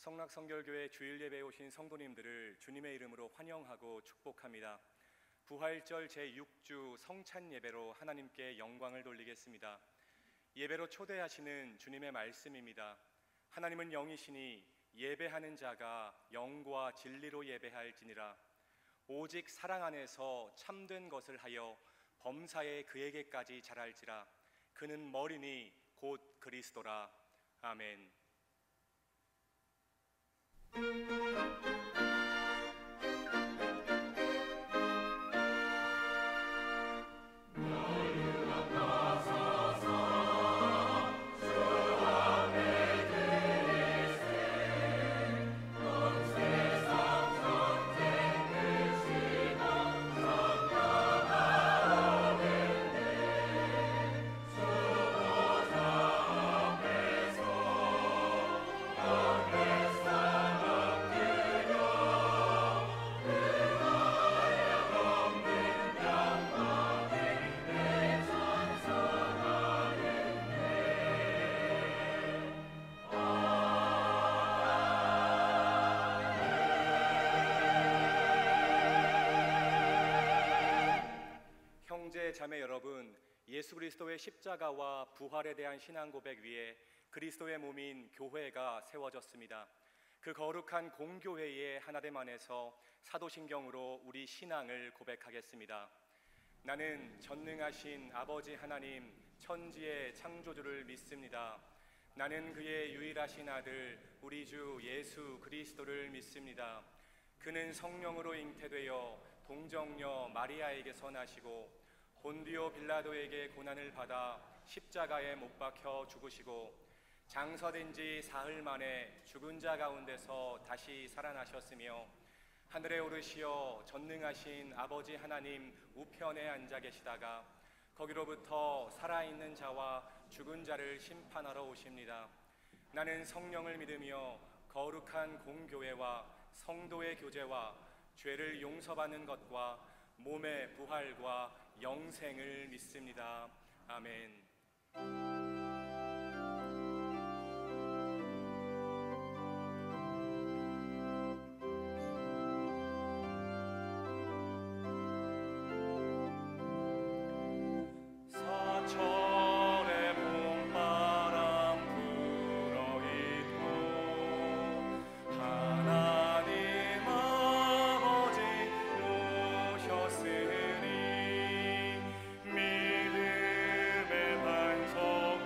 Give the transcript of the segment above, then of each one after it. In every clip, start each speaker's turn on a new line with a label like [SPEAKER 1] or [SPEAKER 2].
[SPEAKER 1] 성락성결교회 주일 예배에 오신 성도님들을 주님의 이름으로 환영하고 축복합니다. 부활절 제6주 성찬 예배로 하나님께 영광을 돌리겠습니다. 예배로 초대하시는 주님의 말씀입니다. 하나님은 영이시니 예배하는 자가 영과 진리로 예배할지니라. 오직 사랑 안에서 참된 것을 하여 범사에 그에게까지 자랄지라. 그는 머리니 곧 그리스도라. 아멘. 자매 여러분, 예수 그리스도의 십자가와 부활에 대한 신앙 고백 위에 그리스도의 몸인 교회가 세워졌습니다. 그 거룩한 공교회의 하나됨 안에서 사도신경으로 우리 신앙을 고백하겠습니다. 나는 전능하신 아버지 하나님 천지의 창조주를 믿습니다. 나는 그의 유일하신 아들 우리 주 예수 그리스도를 믿습니다. 그는 성령으로 잉태되어 동정녀 마리아에게서 나시고 본디오 빌라도에게 고난을 받아 십자가에 못 박혀 죽으시고 장서된 지 사흘 만에 죽은 자 가운데서 다시 살아나셨으며 하늘에 오르시어 전능하신 아버지 하나님 우편에 앉아 계시다가 거기로부터 살아있는 자와 죽은 자를 심판하러 오십니다. 나는 성령을 믿으며 거룩한 공교회와 성도의 교제와 죄를 용서받는 것과 몸의 부활과 영생을 믿습니다. 아멘.
[SPEAKER 2] 믿음의 반석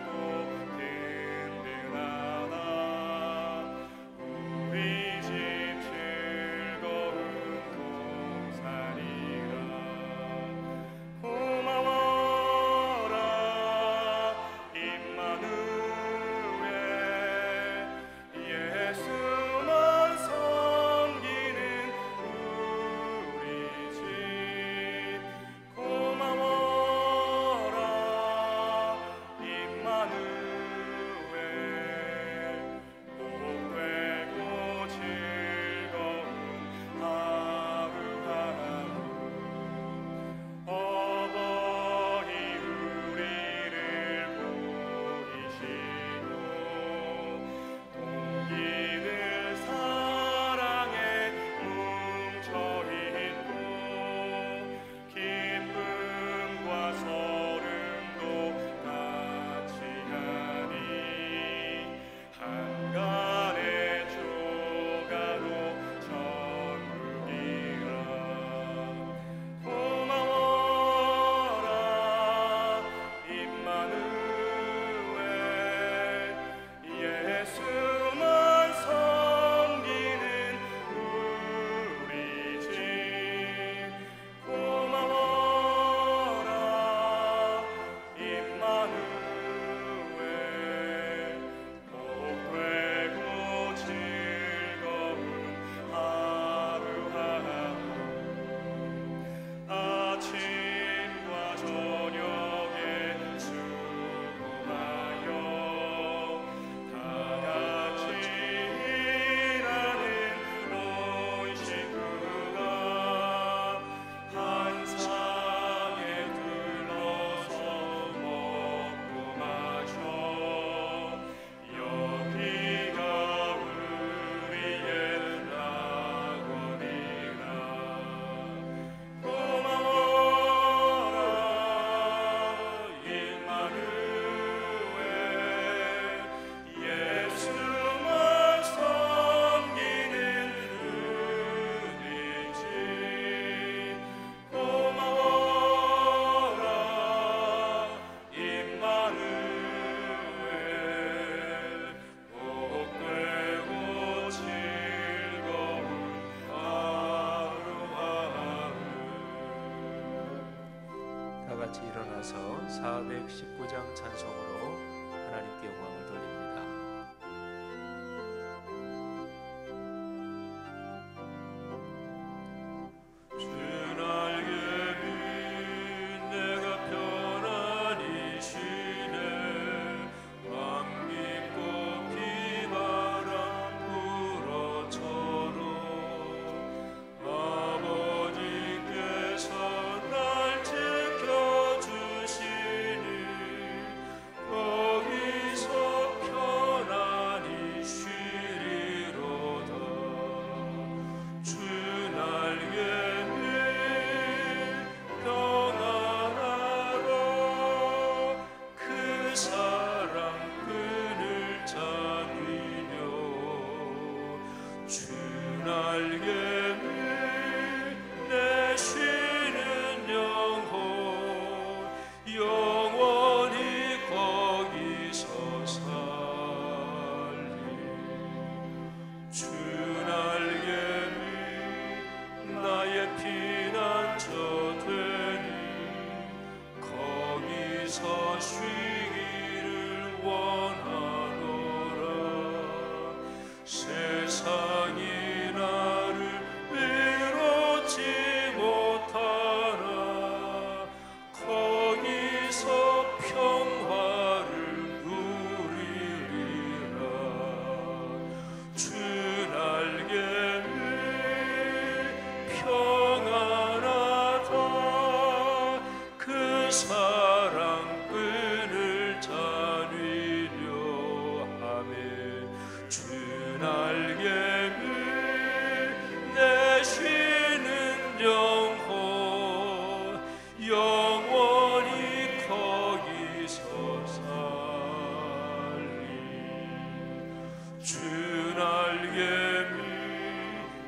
[SPEAKER 2] 같이 일어나서 419장 찬송으로 하나님께 영광을 돌립니다.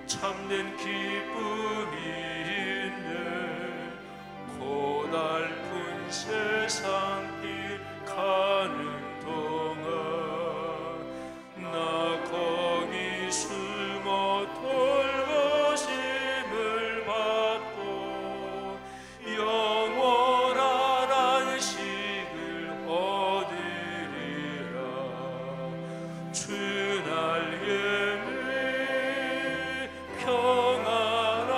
[SPEAKER 3] 참된 기쁨이 있네. 고달픈 세상 길 가는 동안 나 거기 숨어 돌보심을 받고 영원한 안식을 얻으리라. 주 날개 평안하라.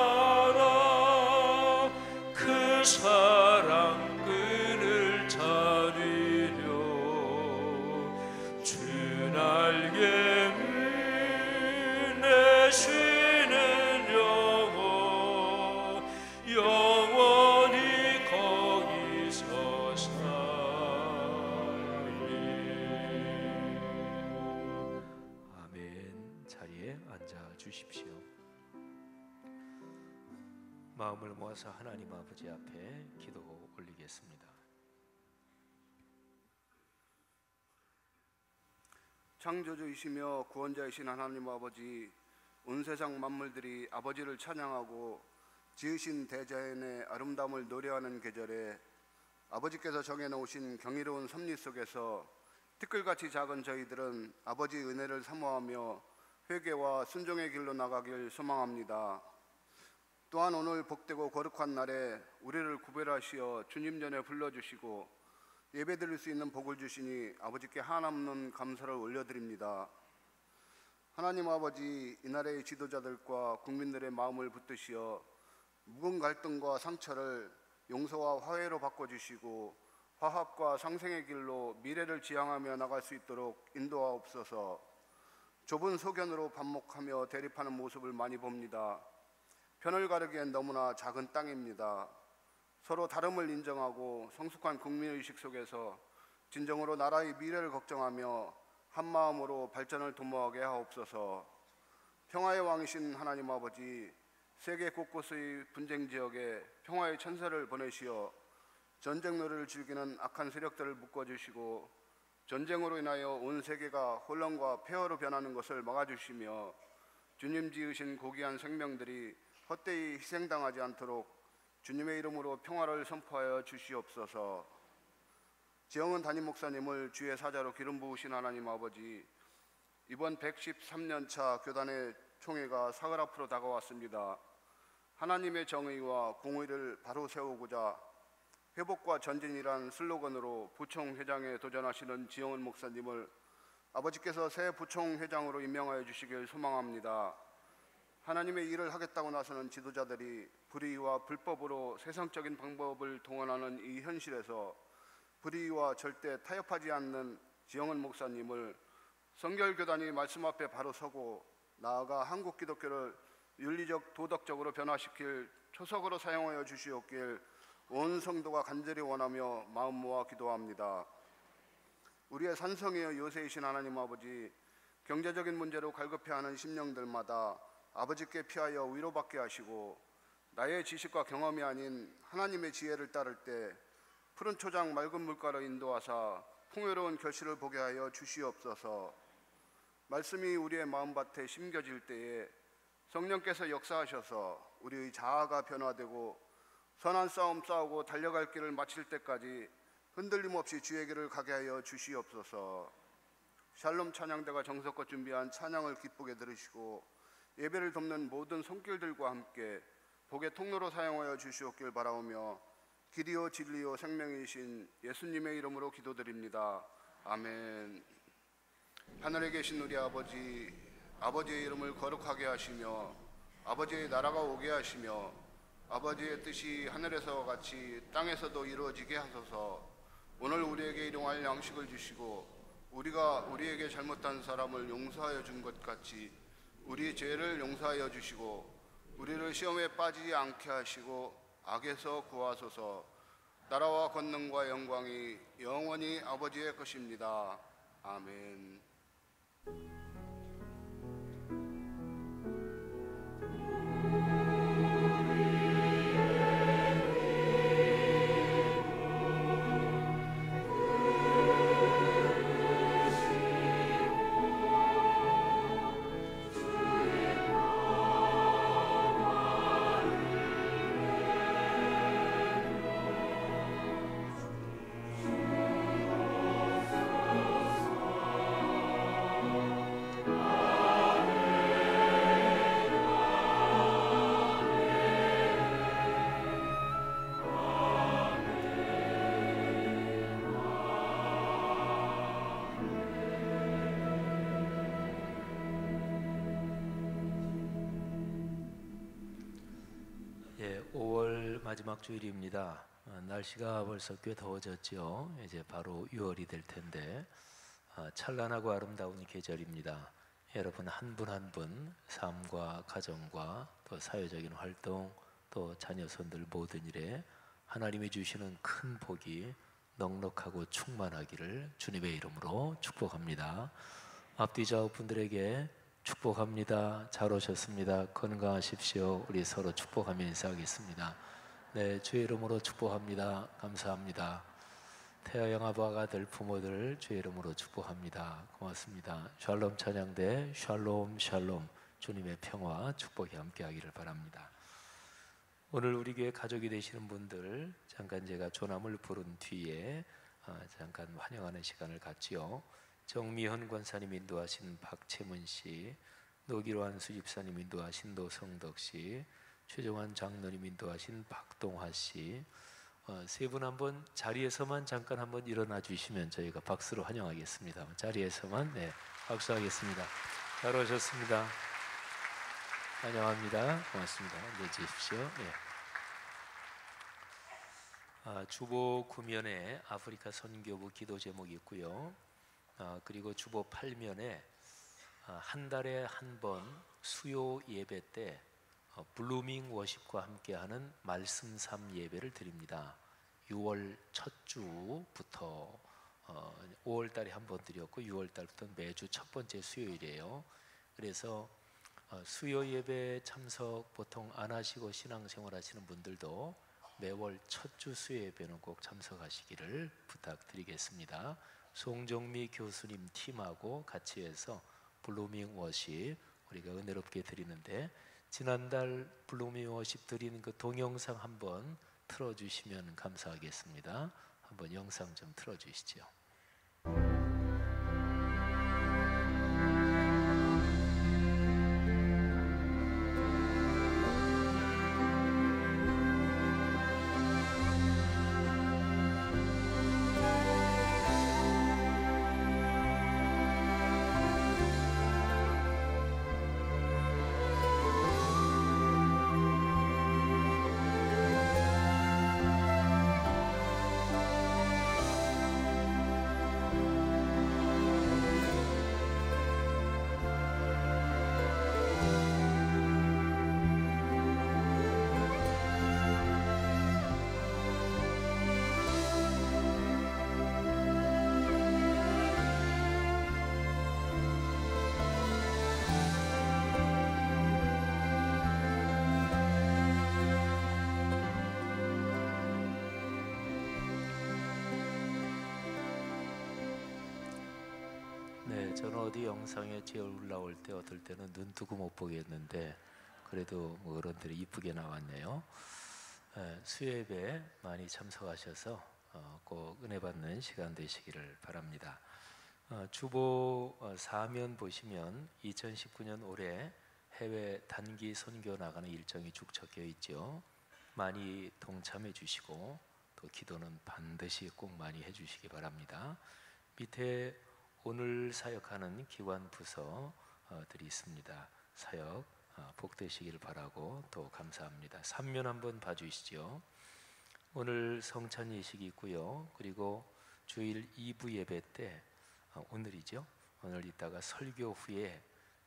[SPEAKER 3] 그 사랑 끈을 찾으려. 주 날개 내 쉬는 영혼 영원히 거기서 살리.
[SPEAKER 2] 아멘. 자리에 앉아 주십시오. 마음을 모아서 하나님 아버지 앞에 기도 올리겠습니다.
[SPEAKER 4] 창조주이시며 구원자이신 하나님 아버지, 온 세상 만물들이 아버지를 찬양하고 지으신 대자연의 아름다움을 노래하는 계절에 아버지께서 정해놓으신 경이로운 섭리 속에서 티끌같이 작은 저희들은 아버지의 은혜를 사모하며 회개와 순종의 길로 나가길 소망합니다. 또한 오늘 복되고 거룩한 날에 우리를 구별하시어 주님 전에 불러주시고 예배드릴 수 있는 복을 주시니 아버지께 한없는 감사를 올려드립니다. 하나님 아버지, 이날의 지도자들과 국민들의 마음을 붙드시어 묵은 갈등과 상처를 용서와 화해로 바꿔주시고 화합과 상생의 길로 미래를 지향하며 나갈 수 있도록 인도하옵소서. 좁은 소견으로 반목하며 대립하는 모습을 많이 봅니다. 편을 가르기엔 너무나 작은 땅입니다. 서로 다름을 인정하고 성숙한 국민의식 속에서 진정으로 나라의 미래를 걱정하며 한마음으로 발전을 도모하게 하옵소서. 평화의 왕이신 하나님 아버지, 세계 곳곳의 분쟁 지역에 평화의 천사를 보내시어 전쟁 노래를 즐기는 악한 세력들을 묶어주시고 전쟁으로 인하여 온 세계가 혼란과 폐허로 변하는 것을 막아주시며 주님 지으신 고귀한 생명들이 헛되이 희생당하지 않도록 주님의 이름으로 평화를 선포하여 주시옵소서. 지영은 담임 목사님을 주의 사자로 기름 부으신 하나님 아버지, 이번 113년차 교단의 총회가 사흘 앞으로 다가왔습니다. 하나님의 정의와 공의를 바로 세우고자 회복과 전진이란 슬로건으로 부총회장에 도전하시는 지영은 목사님을 아버지께서 새 부총회장으로 임명하여 주시길 소망합니다. 하나님의 일을 하겠다고 나서는 지도자들이 불의와 불법으로 세상적인 방법을 동원하는 이 현실에서 불의와 절대 타협하지 않는 지영은 목사님을 성결교단이 말씀 앞에 바로 서고 나아가 한국 기독교를 윤리적 도덕적으로 변화시킬 초석으로 사용하여 주시옵길 온 성도가 간절히 원하며 마음 모아 기도합니다. 우리의 산성이여 요새이신 하나님 아버지, 경제적인 문제로 갈급해하는 심령들마다 아버지께 피하여 위로받게 하시고 나의 지식과 경험이 아닌 하나님의 지혜를 따를 때 푸른 초장 맑은 물가로 인도하사 풍요로운 결실을 보게 하여 주시옵소서. 말씀이 우리의 마음밭에 심겨질 때에 성령께서 역사하셔서 우리의 자아가 변화되고 선한 싸움 싸우고 달려갈 길을 마칠 때까지 흔들림 없이 주의 길을 가게 하여 주시옵소서. 샬롬 찬양대가 정성껏 준비한 찬양을 기쁘게 들으시고 예배를 돕는 모든 손길들과 함께 복의 통로로 사용하여 주시옵길 바라오며 길이요 진리요 생명이신 예수님의 이름으로 기도드립니다. 아멘. 하늘에 계신 우리 아버지, 아버지의 이름을 거룩하게 하시며 아버지의 나라가 오게 하시며 아버지의 뜻이 하늘에서와 같이 땅에서도 이루어지게 하소서. 오늘 우리에게 일용할 양식을 주시고 우리가 우리에게 잘못한 사람을 용서하여 준 것 같이 우리 죄를 용서하여 주시고 우리를 시험에 빠지지 않게 하시고 악에서 구하소서. 나라와 권능과 영광이 영원히 아버지의 것입니다. 아멘.
[SPEAKER 2] 예, 5월 마지막 주일입니다. 날씨가 벌써 꽤 더워졌죠. 이제 바로 6월이 될 텐데 찬란하고 아름다운 계절입니다. 여러분 한 분 한 분 삶과 가정과 또 사회적인 활동 또 자녀손들 모든 일에 하나님이 주시는 큰 복이 넉넉하고 충만하기를 주님의 이름으로 축복합니다. 앞뒤 좌우 분들에게 축복합니다. 잘 오셨습니다. 건강하십시오. 우리 서로 축복하며 인사하겠습니다. 네, 주의 이름으로 축복합니다. 감사합니다. 태아영아부 아들 부모들 주의 이름으로 축복합니다. 고맙습니다. 샬롬 찬양대 샬롬 샬롬 주님의 평화 축복이 함께하기를 바랍니다. 오늘 우리 교회 가족이 되시는 분들 잠깐 제가 조남을 부른 뒤에 잠깐 환영하는 시간을 갖지요. 정미현 권사님 인도하신 박채문 씨, 노기로한 수집사님 인도하신 노성덕 씨, 최종환 장로님 인도하신 박동화 씨, 세 분 한번 자리에서만 잠깐 한번 일어나 주시면 저희가 박수로 환영하겠습니다. 자리에서만 네, 박수하겠습니다. 잘 오셨습니다. 환영합니다. 고맙습니다. 앉아 주십시오. 네. 주보 9면에 아프리카 선교부 기도 제목이 있고요. 그리고 주보 8면에 한 달에 한 번 수요 예배 때 블루밍 워십과 함께하는 말씀 삶 예배를 드립니다. 6월 첫 주부터 5월 달에 한 번 드렸고 6월 달부터 매주 첫 번째 수요일이에요. 그래서 수요 예배 참석 보통 안 하시고 신앙생활 하시는 분들도 매월 첫 주 수요 예배는 꼭 참석하시기를 부탁드리겠습니다. 송정미 교수님 팀하고 같이 해서 블루밍 워십 우리가 은혜롭게 드리는데 지난달 블루밍 워십 드리는 그 동영상 한번 틀어주시면 감사하겠습니다. 한번 영상 좀 틀어주시죠. 저는 어디 영상에 제 얼굴 나올 때 어떨 때는 눈 뜨고 못 보겠는데 그래도 뭐 어른들이 이쁘게 나왔네요. 수요예배 많이 참석하셔서 꼭 은혜 받는 시간 되시기를 바랍니다. 주보 4면 보시면 2019년 올해 해외 단기 선교 나가는 일정이 쭉 적혀 있죠. 많이 동참해 주시고 또 기도는 반드시 꼭 많이 해 주시기 바랍니다. 밑에 오늘 사역하는 기관 부서들이 있습니다. 사역 복되시길 바라고 또 감사합니다. 3면 한번 봐주시죠. 오늘 성찬 예식이 있고요. 그리고 주일 2부 예배 때 오늘이죠. 오늘 이따가 설교 후에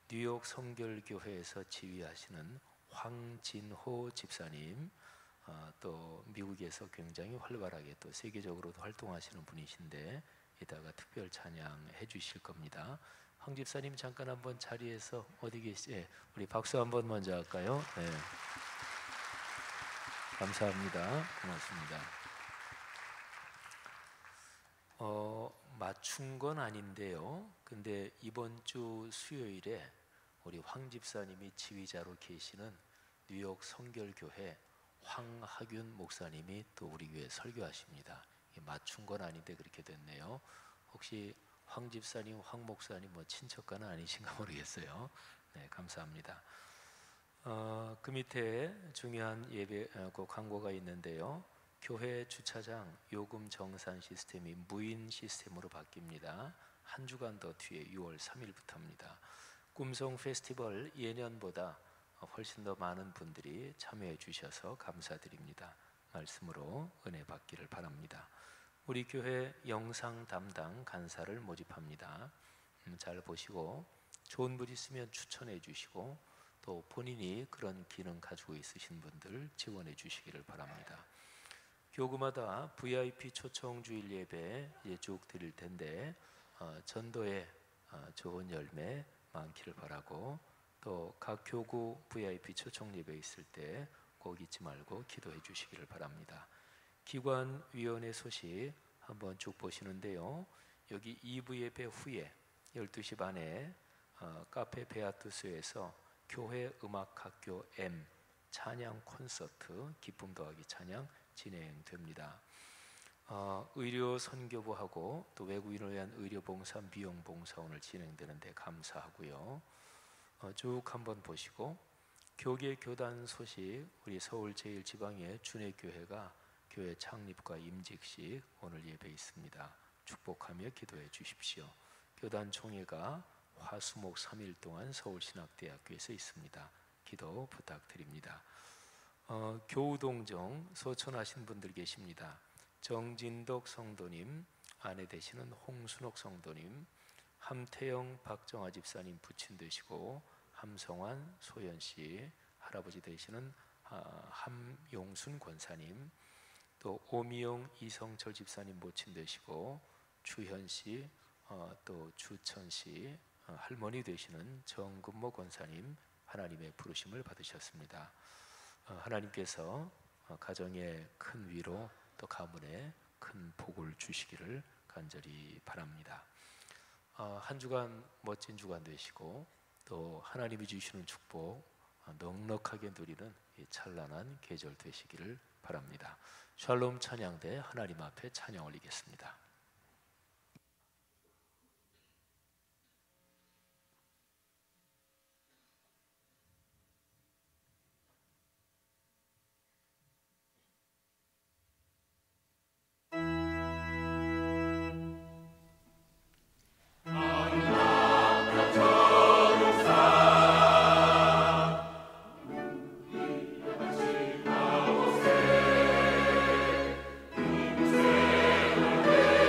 [SPEAKER 2] 뉴욕 성결교회에서 지휘하시는 황진호 집사님, 또 미국에서 굉장히 활발하게 또 세계적으로도 활동하시는 분이신데 이따가 특별 찬양해 주실 겁니다. 황 집사님 잠깐 한번 자리에서 어디 계시? 우리 박수 한번 먼저 할까요? 네. 감사합니다. 고맙습니다. 맞춘 건 아닌데요. 근데 이번 주 수요일에 우리 황 집사님이 지휘자로 계시는 뉴욕 성결교회 황학윤 목사님이 또 우리 교회 설교하십니다. 맞춘 건 아닌데 그렇게 됐네요. 혹시 황 집사님, 황 목사님 뭐 친척가는 아니신가 모르겠어요. 네, 감사합니다. 그 밑에 중요한 예배 광고가 있는데요. 교회 주차장 요금 정산 시스템이 무인 시스템으로 바뀝니다. 한 주간 더 뒤에 6월 3일부터입니다. 꿈송 페스티벌 예년보다 훨씬 더 많은 분들이 참여해 주셔서 감사드립니다. 말씀으로 은혜 받기를 바랍니다. 우리 교회 영상 담당 간사를 모집합니다. 잘 보시고 좋은 분 있으면 추천해 주시고 또 본인이 그런 기능 가지고 있으신 분들 지원해 주시기를 바랍니다. 교구마다 VIP 초청 주일 예배 쭉 드릴 텐데 전도에 좋은 열매 많기를 바라고 또 각 교구 VIP 초청 예배 있을 때 꼭 잊지 말고 기도해 주시기를 바랍니다. 기관위원회 소식 한번 쭉 보시는데요. 여기 2부 예배 후에 12시 반에 카페 베아투스에서 교회 음악학교 M 찬양 콘서트 기쁨 더하기 찬양 진행됩니다. 의료 선교부하고 또 외국인을 위한 의료 봉사 미용 봉사 오늘 진행되는데 감사하고요. 쭉 한번 보시고 교계 교단 소식 우리 서울 제1지방의 준회교회가 교회 창립과 임직식 오늘 예배 있습니다. 축복하며 기도해 주십시오. 교단 총회가 화수목 3일 동안 서울신학대학교에서 있습니다. 기도 부탁드립니다. 교우동정 소천하신 분들 계십니다. 정진덕 성도님, 아내 되시는 홍순옥 성도님, 함태영 박정아 집사님 부친 되시고 함성환 소연씨 할아버지 되시는 함용순 권사님, 또 오미영 이성철 집사님 모친 되시고 주현씨 또 주천씨 할머니 되시는 정금모 권사님 하나님의 부르심을 받으셨습니다. 하나님께서 가정에 큰 위로 또 가문에 큰 복을 주시기를 간절히 바랍니다. 한 주간 멋진 주간 되시고 또 하나님이 주시는 축복 넉넉하게 누리는 찬란한 계절 되시기를 바랍니다. 샬롬 찬양대 하나님 앞에 찬양 올리겠습니다.
[SPEAKER 3] 내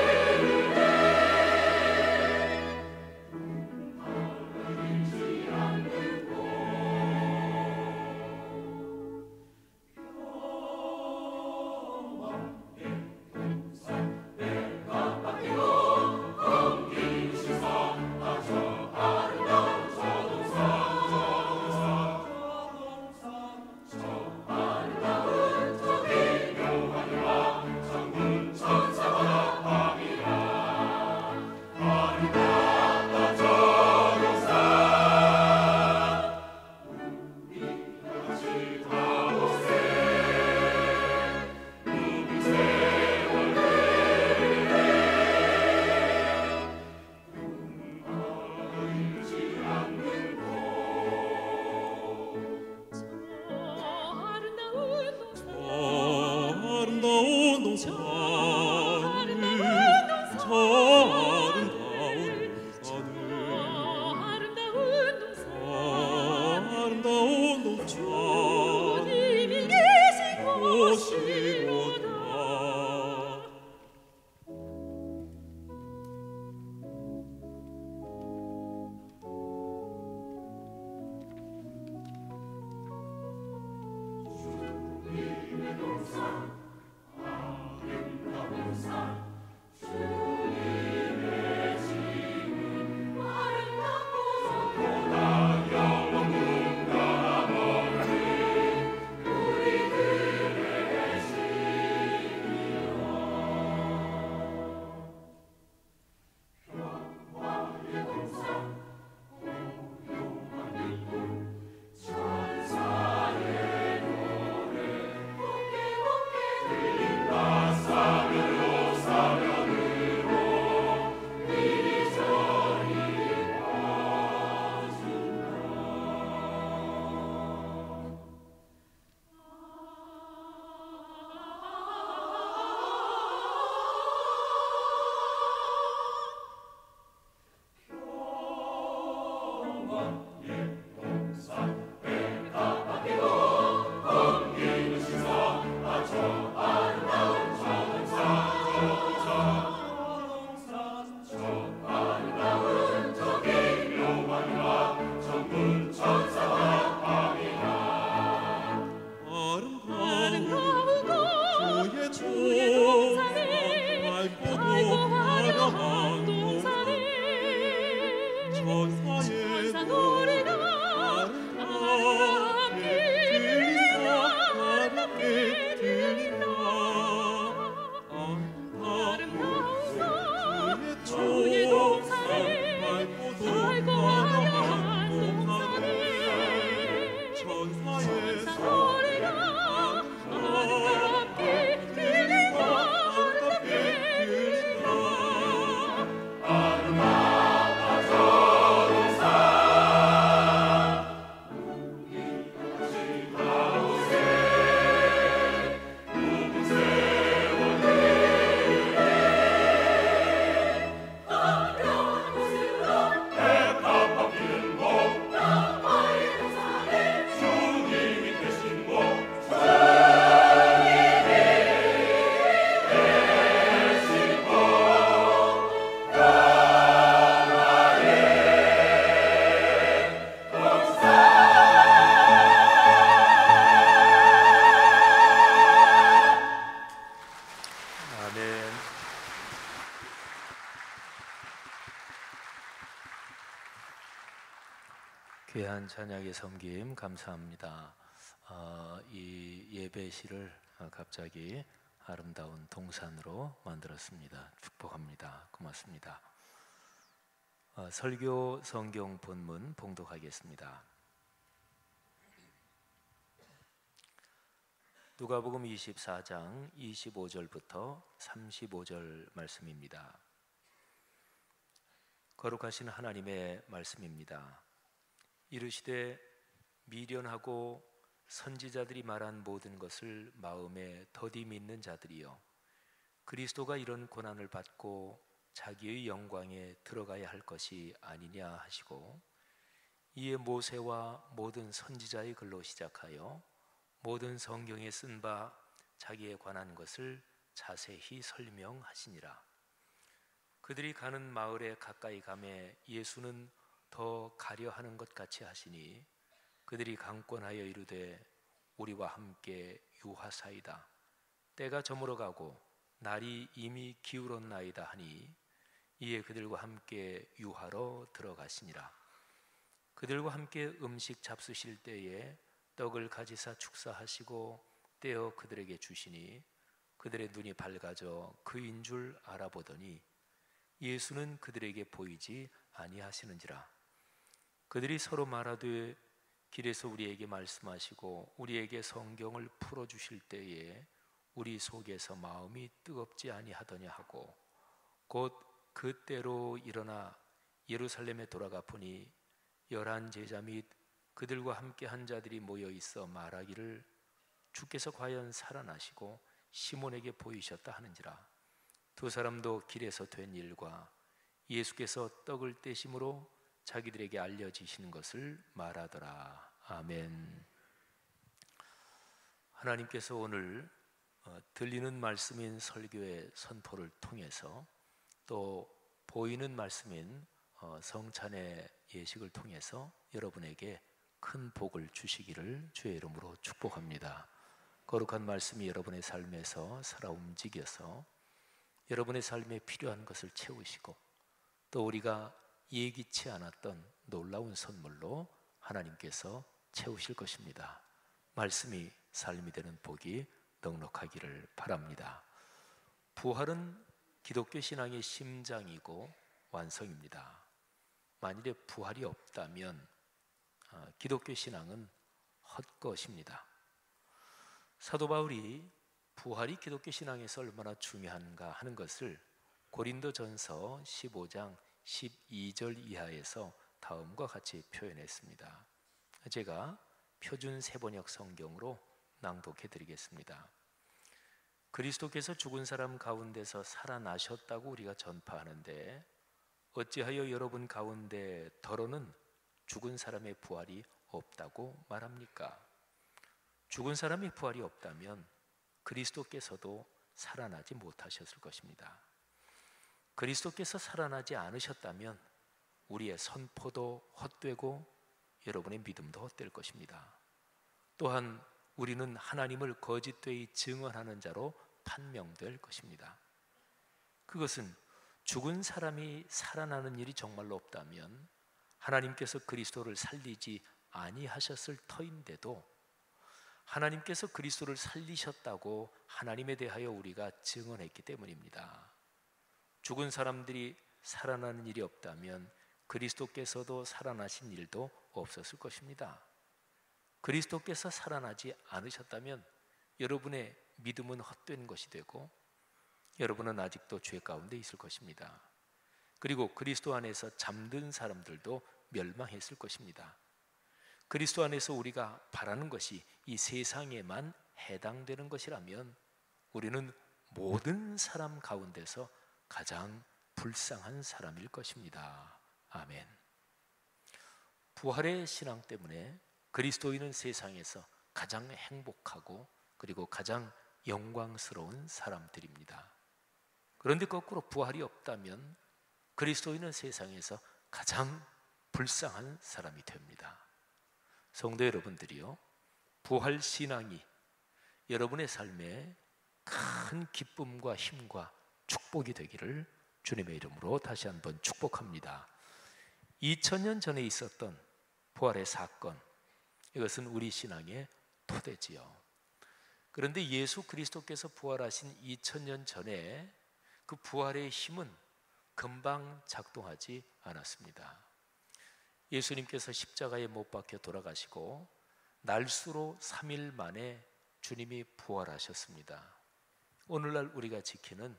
[SPEAKER 2] 귀한 찬양의 섬김 감사합니다. 이 예배 시를 갑자기 아름다운 동산으로 만들었습니다. 축복합니다. 고맙습니다. 설교 성경 본문 봉독하겠습니다. 누가복음 24장 25절부터 35절 말씀입니다. 거룩하신 하나님의 말씀입니다. 이르시되 미련하고 선지자들이 말한 모든 것을 마음에 더디 믿는 자들이여, 그리스도가 이런 고난을 받고 자기의 영광에 들어가야 할 것이 아니냐 하시고, 이에 모세와 모든 선지자의 글로 시작하여 모든 성경에 쓴 바 자기에 관한 것을 자세히 설명하시니라. 그들이 가는 마을에 가까이 가매 예수는 더 가려 하는 것 같이 하시니, 그들이 강권하여 이르되 우리와 함께 유하사이다. 때가 저물어 가고 날이 이미 기울었나이다 하니, 이에 그들과 함께 유하러 들어가시니라. 그들과 함께 음식 잡수실 때에 떡을 가지사 축사하시고 떼어 그들에게 주시니, 그들의 눈이 밝아져 그인 줄 알아보더니 예수는 그들에게 보이지 아니하시는지라. 그들이 서로 말하되 길에서 우리에게 말씀하시고 우리에게 성경을 풀어주실 때에 우리 속에서 마음이 뜨겁지 아니하더냐 하고, 곧 그때로 일어나 예루살렘에 돌아가 보니 11 제자 및 그들과 함께 한 자들이 모여 있어 말하기를, 주께서 과연 살아나시고 시몬에게 보이셨다 하는지라. 두 사람도 길에서 된 일과 예수께서 떡을 떼심으로 자기들에게 알려지시는 것을 말하더라. 아멘. 하나님께서 오늘 들리는 말씀인 설교의 선포를 통해서 또 보이는 말씀인 성찬의 예식을 통해서 여러분에게 큰 복을 주시기를 주의 이름으로 축복합니다. 거룩한 말씀이 여러분의 삶에서 살아 움직여서 여러분의 삶에 필요한 것을 채우시고 또 우리가 예기치 않았던 놀라운 선물로 하나님께서 채우실 것입니다. 말씀이 삶이 되는 복이 넉넉하기를 바랍니다. 부활은 기독교 신앙의 심장이고 완성입니다. 만일에 부활이 없다면 기독교 신앙은 헛것입니다. 사도 바울이 부활이 기독교 신앙에서 얼마나 중요한가 하는 것을 고린도전서 15장 12절 이하에서 다음과 같이 표현했습니다. 제가 표준 세번역 성경으로 낭독해 드리겠습니다. 그리스도께서 죽은 사람 가운데서 살아나셨다고 우리가 전파하는데 어찌하여 여러분 가운데 더러는 죽은 사람의 부활이 없다고 말합니까? 죽은 사람의 부활이 없다면 그리스도께서도 살아나지 못하셨을 것입니다. 그리스도께서 살아나지 않으셨다면 우리의 선포도 헛되고 여러분의 믿음도 헛될 것입니다. 또한 우리는 하나님을 거짓되이 증언하는 자로 판명될 것입니다. 그것은 죽은 사람이 살아나는 일이 정말로 없다면 하나님께서 그리스도를 살리지 아니하셨을 터인데도 하나님께서 그리스도를 살리셨다고 하나님에 대하여 우리가 증언했기 때문입니다. 죽은 사람들이 살아나는 일이 없다면 그리스도께서도 살아나신 일도 없었을 것입니다. 그리스도께서 살아나지 않으셨다면 여러분의 믿음은 헛된 것이 되고 여러분은 아직도 죄 가운데 있을 것입니다. 그리고 그리스도 안에서 잠든 사람들도 멸망했을 것입니다. 그리스도 안에서 우리가 바라는 것이 이 세상에만 해당되는 것이라면 우리는 모든 사람 가운데서 가장 불쌍한 사람일 것입니다. 아멘. 부활의 신앙 때문에 그리스도인은 세상에서 가장 행복하고 그리고 가장 영광스러운 사람들입니다. 그런데 거꾸로 부활이 없다면 그리스도인은 세상에서 가장 불쌍한 사람이 됩니다. 성도 여러분들이요, 부활 신앙이 여러분의 삶에 큰 기쁨과 힘과 축복이 되기를 주님의 이름으로 다시 한번 축복합니다. 2000년 전에 있었던 부활의 사건, 이것은 우리 신앙의 토대지요. 그런데 예수 그리스도께서 부활하신 2000년 전에 그 부활의 힘은 금방 작동하지 않았습니다. 예수님께서 십자가에 못 박혀 돌아가시고 날수로 3일 만에 주님이 부활하셨습니다. 오늘날 우리가 지키는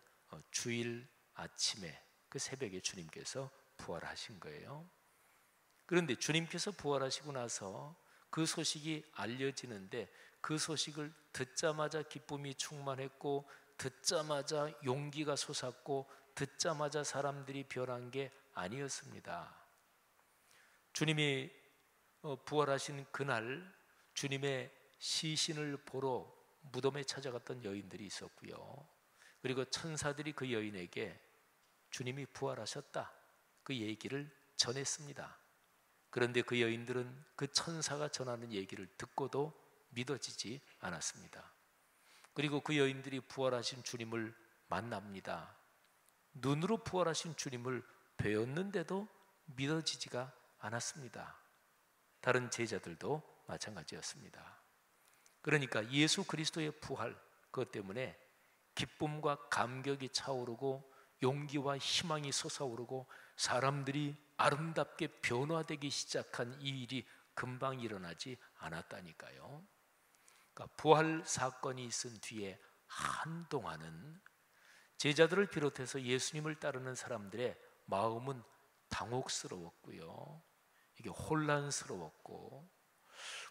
[SPEAKER 2] 주일 아침에 그 새벽에 주님께서 부활하신 거예요. 그런데 주님께서 부활하시고 나서 그 소식이 알려지는데 그 소식을 듣자마자 기쁨이 충만했고 듣자마자 용기가 솟았고 듣자마자 사람들이 변한 게 아니었습니다. 주님이 부활하신 그날 주님의 시신을 보러 무덤에 찾아갔던 여인들이 있었고요. 그리고 천사들이 그 여인에게 주님이 부활하셨다 그 얘기를 전했습니다. 그런데 그 여인들은 그 천사가 전하는 얘기를 듣고도 믿어지지 않았습니다. 그리고 그 여인들이 부활하신 주님을 만납니다. 눈으로 부활하신 주님을 뵈었는데도 믿어지지가 않았습니다. 다른 제자들도 마찬가지였습니다. 그러니까 예수 그리스도의 부활, 그것 때문에 기쁨과 감격이 차오르고 용기와 희망이 솟아오르고 사람들이 아름답게 변화되기 시작한 이 일이 금방 일어나지 않았다니까요. 그러니까 부활 사건이 있은 뒤에 한동안은 제자들을 비롯해서 예수님을 따르는 사람들의 마음은 당혹스러웠고요. 이게 혼란스러웠고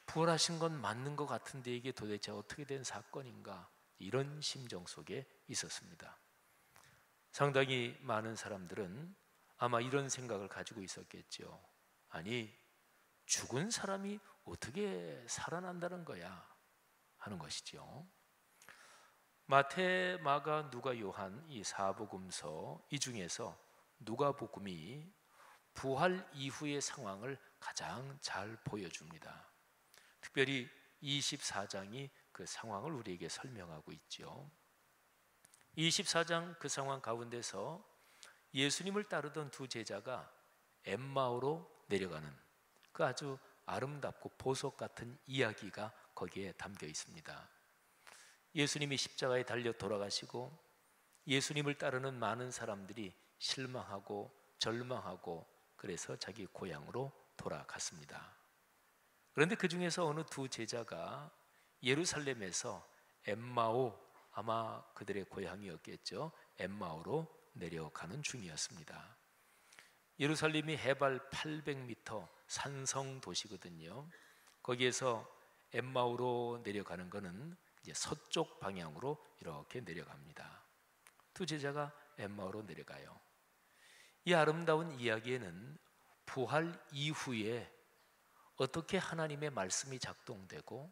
[SPEAKER 2] 부활하신 건 맞는 것 같은데 이게 도대체 어떻게 된 사건인가 이런 심정 속에 있었습니다. 상당히 많은 사람들은 아마 이런 생각을 가지고 있었겠죠. 아니, 죽은 사람이 어떻게 살아난다는 거야 하는 것이죠. 마태, 마가, 누가, 요한 이 사복음서 이 중에서 누가복음이 부활 이후의 상황을 가장 잘 보여줍니다. 특별히 24장이 그 상황을 우리에게 설명하고 있죠. 24장 그 상황 가운데서 예수님을 따르던 두 제자가 엠마오로 내려가는 그 아주 아름답고 보석 같은 이야기가 거기에 담겨 있습니다. 예수님이 십자가에 달려 돌아가시고 예수님을 따르는 많은 사람들이 실망하고 절망하고 그래서 자기 고향으로 돌아갔습니다. 그런데 그 중에서 어느 두 제자가 예루살렘에서 엠마오, 아마 그들의 고향이었겠죠, 엠마오로 내려가는 중이었습니다. 예루살렘이 해발 800m 산성 도시거든요. 거기에서 엠마오로 내려가는 것은 이제 서쪽 방향으로 이렇게 내려갑니다. 두 제자가 엠마오로 내려가요. 이 아름다운 이야기에는 부활 이후에 어떻게 하나님의 말씀이 작동되고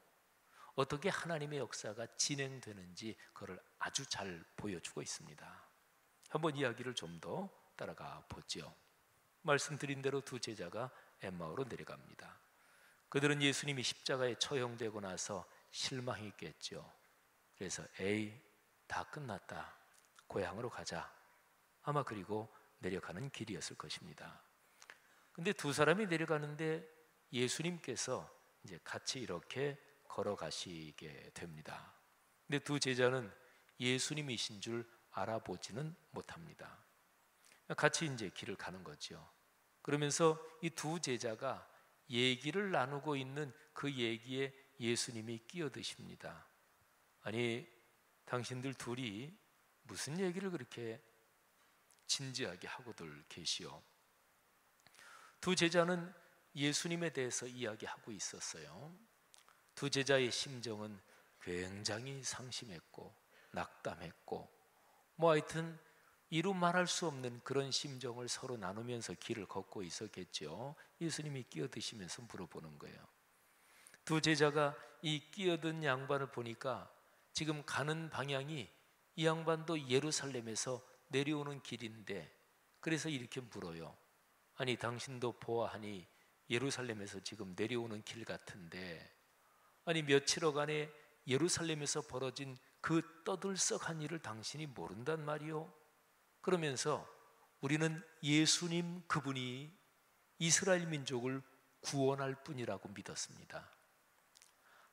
[SPEAKER 2] 어떻게 하나님의 역사가 진행되는지 그걸 아주 잘 보여주고 있습니다. 한번 이야기를 좀 더 따라가 보죠. 말씀드린 대로 두 제자가 엠마오로 내려갑니다. 그들은 예수님이 십자가에 처형되고 나서 실망했겠죠. 그래서 에이, 다 끝났다, 고향으로 가자, 아마 그리고 내려가는 길이었을 것입니다. 근데 두 사람이 내려가는데 예수님께서 이제 같이 이렇게 걸어가시게 됩니다. 근데 두 제자는 예수님이신 줄 알아보지는 못합니다. 같이 이제 길을 가는 거죠. 그러면서 이 두 제자가 얘기를 나누고 있는 그 얘기에 예수님이 끼어드십니다. 아니, 당신들 둘이 무슨 얘기를 그렇게 진지하게 하고들 계시오? 두 제자는 예수님에 대해서 이야기하고 있었어요. 두 제자의 심정은 굉장히 상심했고 낙담했고 하여튼 이루 말할 수 없는 그런 심정을 서로 나누면서 길을 걷고 있었겠죠. 예수님이 끼어드시면서 물어보는 거예요. 두 제자가 이 끼어든 양반을 보니까 지금 가는 방향이 이 양반도 예루살렘에서 내려오는 길인데, 그래서 이렇게 물어요. 아니, 당신도 보아하니 예루살렘에서 지금 내려오는 길 같은데, 아니 며칠여간에 예루살렘에서 벌어진 그 떠들썩한 일을 당신이 모른단 말이오? 그러면서 우리는 예수님 그분이 이스라엘 민족을 구원할 뿐이라고 믿었습니다.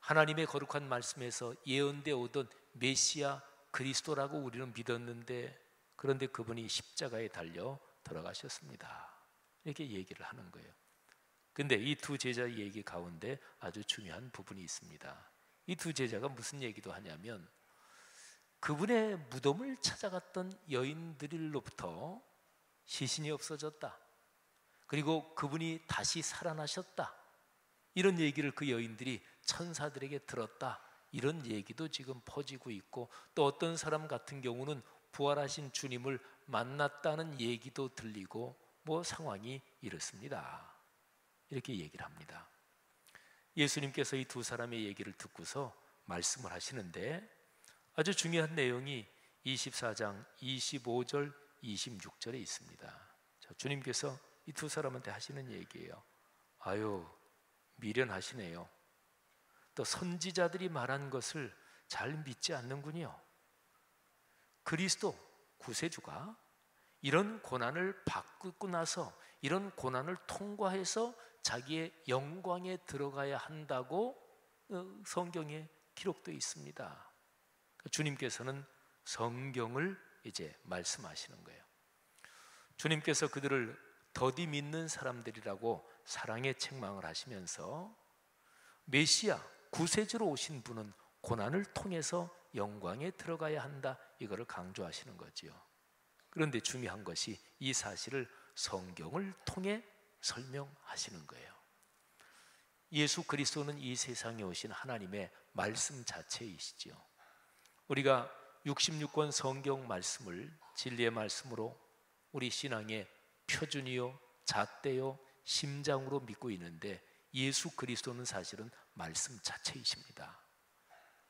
[SPEAKER 2] 하나님의 거룩한 말씀에서 예언되어 오던 메시아 그리스도라고 우리는 믿었는데, 그런데 그분이 십자가에 달려 돌아가셨습니다. 이렇게 얘기를 하는 거예요. 근데 이 두 제자의 얘기 가운데 아주 중요한 부분이 있습니다. 이 두 제자가 무슨 얘기도 하냐면, 그분의 무덤을 찾아갔던 여인들로부터 시신이 없어졌다, 그리고 그분이 다시 살아나셨다, 이런 얘기를 그 여인들이 천사들에게 들었다, 이런 얘기도 지금 퍼지고 있고, 또 어떤 사람 같은 경우는 부활하신 주님을 만났다는 얘기도 들리고 상황이 이렇습니다. 이렇게 얘기를 합니다. 예수님께서 이 두 사람의 얘기를 듣고서 말씀을 하시는데 아주 중요한 내용이 24장 25절 26절에 있습니다. 자, 주님께서 이 두 사람한테 하시는 얘기예요. 아유, 미련하시네요. 또 선지자들이 말한 것을 잘 믿지 않는군요. 그리스도 구세주가 이런 고난을 받고 나서 이런 고난을 통과해서 자기의 영광에 들어가야 한다고 성경에 기록되어 있습니다. 주님께서는 성경을 이제 말씀하시는 거예요. 주님께서 그들을 더디 믿는 사람들이라고 사랑의 책망을 하시면서 메시아 구세주로 오신 분은 고난을 통해서 영광에 들어가야 한다, 이거를 강조하시는 거지요. 그런데 중요한 것이 이 사실을 성경을 통해 설명하시는 거예요. 예수 그리스도는 이 세상에 오신 하나님의 말씀 자체이시죠. 우리가 66권 성경 말씀을 진리의 말씀으로 우리 신앙의 표준이요, 잣대요, 심장으로 믿고 있는데 예수 그리스도는 사실은 말씀 자체이십니다.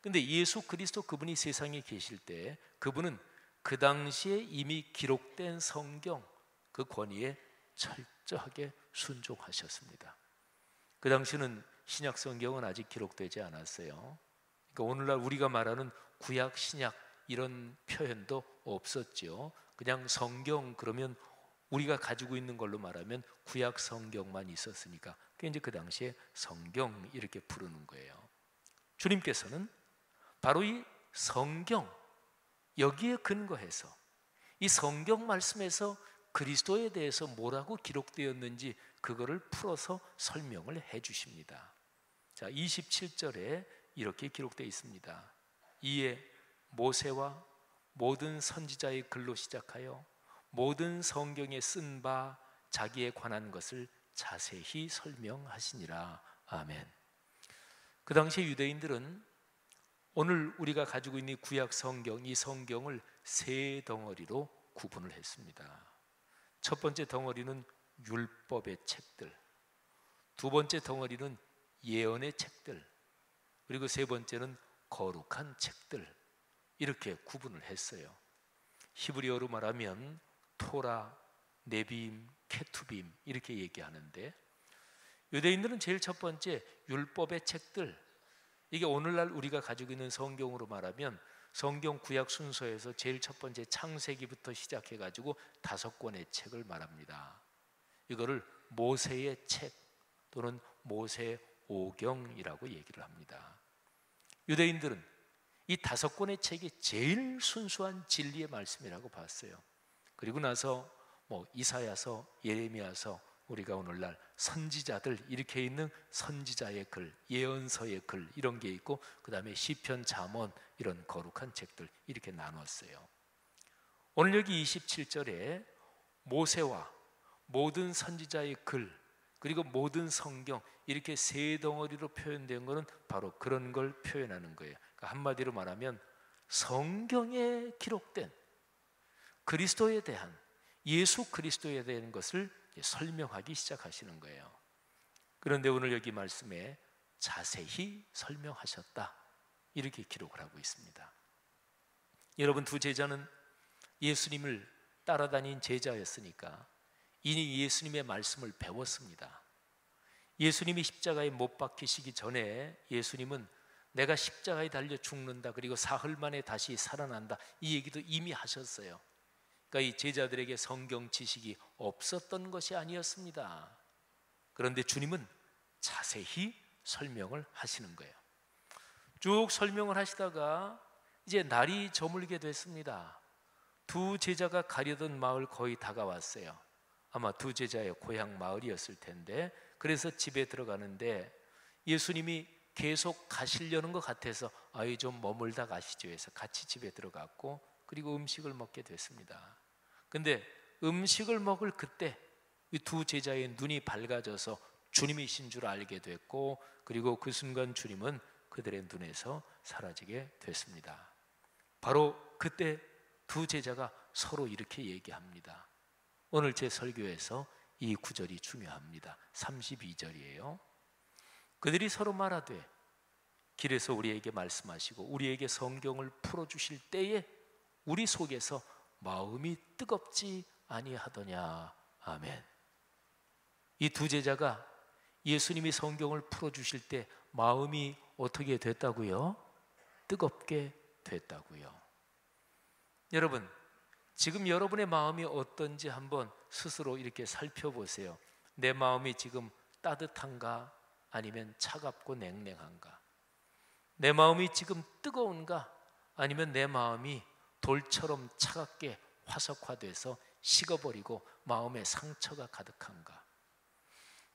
[SPEAKER 2] 근데 예수 그리스도 그분이 세상에 계실 때 그분은 그 당시에 이미 기록된 성경 그 권위에 철저하게 순종하셨습니다. 그 당시는 신약 성경은 아직 기록되지 않았어요. 그러니까 오늘날 우리가 말하는 구약, 신약 이런 표현도 없었죠. 그냥 성경 그러면 우리가 가지고 있는 걸로 말하면 구약 성경만 있었으니까 그게 이제 그 당시에 성경 이렇게 부르는 거예요. 주님께서는 바로 이 성경 여기에 근거해서 이 성경 말씀에서 그리스도에 대해서 뭐라고 기록되었는지 그거를 풀어서 설명을 해 주십니다. 자, 27절에 이렇게 기록되어 있습니다. 이에 모세와 모든 선지자의 글로 시작하여 모든 성경에 쓴 바 자기에 관한 것을 자세히 설명하시니라. 아멘. 그 당시 유대인들은 오늘 우리가 가지고 있는 구약 성경, 이 성경을 세 덩어리로 구분을 했습니다. 첫 번째 덩어리는 율법의 책들, 두 번째 덩어리는 예언의 책들, 그리고 세 번째는 거룩한 책들, 이렇게 구분을 했어요. 히브리어로 말하면 토라, 네빔, 케투빔 이렇게 얘기하는데 유대인들은 제일 첫 번째 율법의 책들, 이게 오늘날 우리가 가지고 있는 성경으로 말하면 성경 구약 순서에서 제일 첫 번째 창세기부터 시작해가지고 5권의 책을 말합니다. 이거를 모세의 책 또는 모세 오경이라고 얘기를 합니다. 유대인들은 이 5권의 책이 제일 순수한 진리의 말씀이라고 봤어요. 그리고 나서 이사야서, 예레미야서, 우리가 오늘날 선지자들 이렇게 있는 선지자의 글, 예언서의 글 이런 게 있고 그 다음에 시편, 잠언 이런 거룩한 책들 이렇게 나눴어요. 오늘 여기 27절에 모세와 모든 선지자의 글 그리고 모든 성경 이렇게 세 덩어리로 표현된 것은 바로 그런 걸 표현하는 거예요. 그러니까 한마디로 말하면 성경에 기록된 그리스도에 대한 예수 그리스도에 대한 것을 설명하기 시작하시는 거예요. 그런데 오늘 여기 말씀에 자세히 설명하셨다 이렇게 기록을 하고 있습니다. 여러분, 두 제자는 예수님을 따라다닌 제자였으니까 이미 예수님의 말씀을 배웠습니다. 예수님이 십자가에 못 박히시기 전에 예수님은 내가 십자가에 달려 죽는다 그리고 사흘 만에 다시 살아난다 이 얘기도 이미 하셨어요. 그러니까 이 제자들에게 성경 지식이 없었던 것이 아니었습니다. 그런데 주님은 자세히 설명을 하시는 거예요. 쭉 설명을 하시다가 이제 날이 저물게 됐습니다. 두 제자가 가려던 마을 거의 다가왔어요. 아마 두 제자의 고향 마을이었을 텐데 그래서 집에 들어가는데 예수님이 계속 가시려는 것 같아서 아이 좀 머물다 가시죠 해서 같이 집에 들어갔고 그리고 음식을 먹게 됐습니다. 근데 음식을 먹을 그때 이 두 제자의 눈이 밝아져서 주님이신 줄 알게 됐고 그리고 그 순간 주님은 그들의 눈에서 사라지게 됐습니다. 바로 그때 두 제자가 서로 이렇게 얘기합니다. 오늘 제 설교에서 이 구절이 중요합니다. 32절이에요. 그들이 서로 말하되 길에서 우리에게 말씀하시고 우리에게 성경을 풀어주실 때에 우리 속에서 마음이 뜨겁지 아니하더냐. 아멘. 이 두 제자가 예수님이 성경을 풀어주실 때 마음이 어떻게 됐다고요? 뜨겁게 됐다고요. 여러분, 지금 여러분의 마음이 어떤지 한번 스스로 이렇게 살펴보세요. 내 마음이 지금 따뜻한가 아니면 차갑고 냉랭한가? 내 마음이 지금 뜨거운가 아니면 내 마음이 돌처럼 차갑게 화석화돼서 식어버리고 마음에 상처가 가득한가?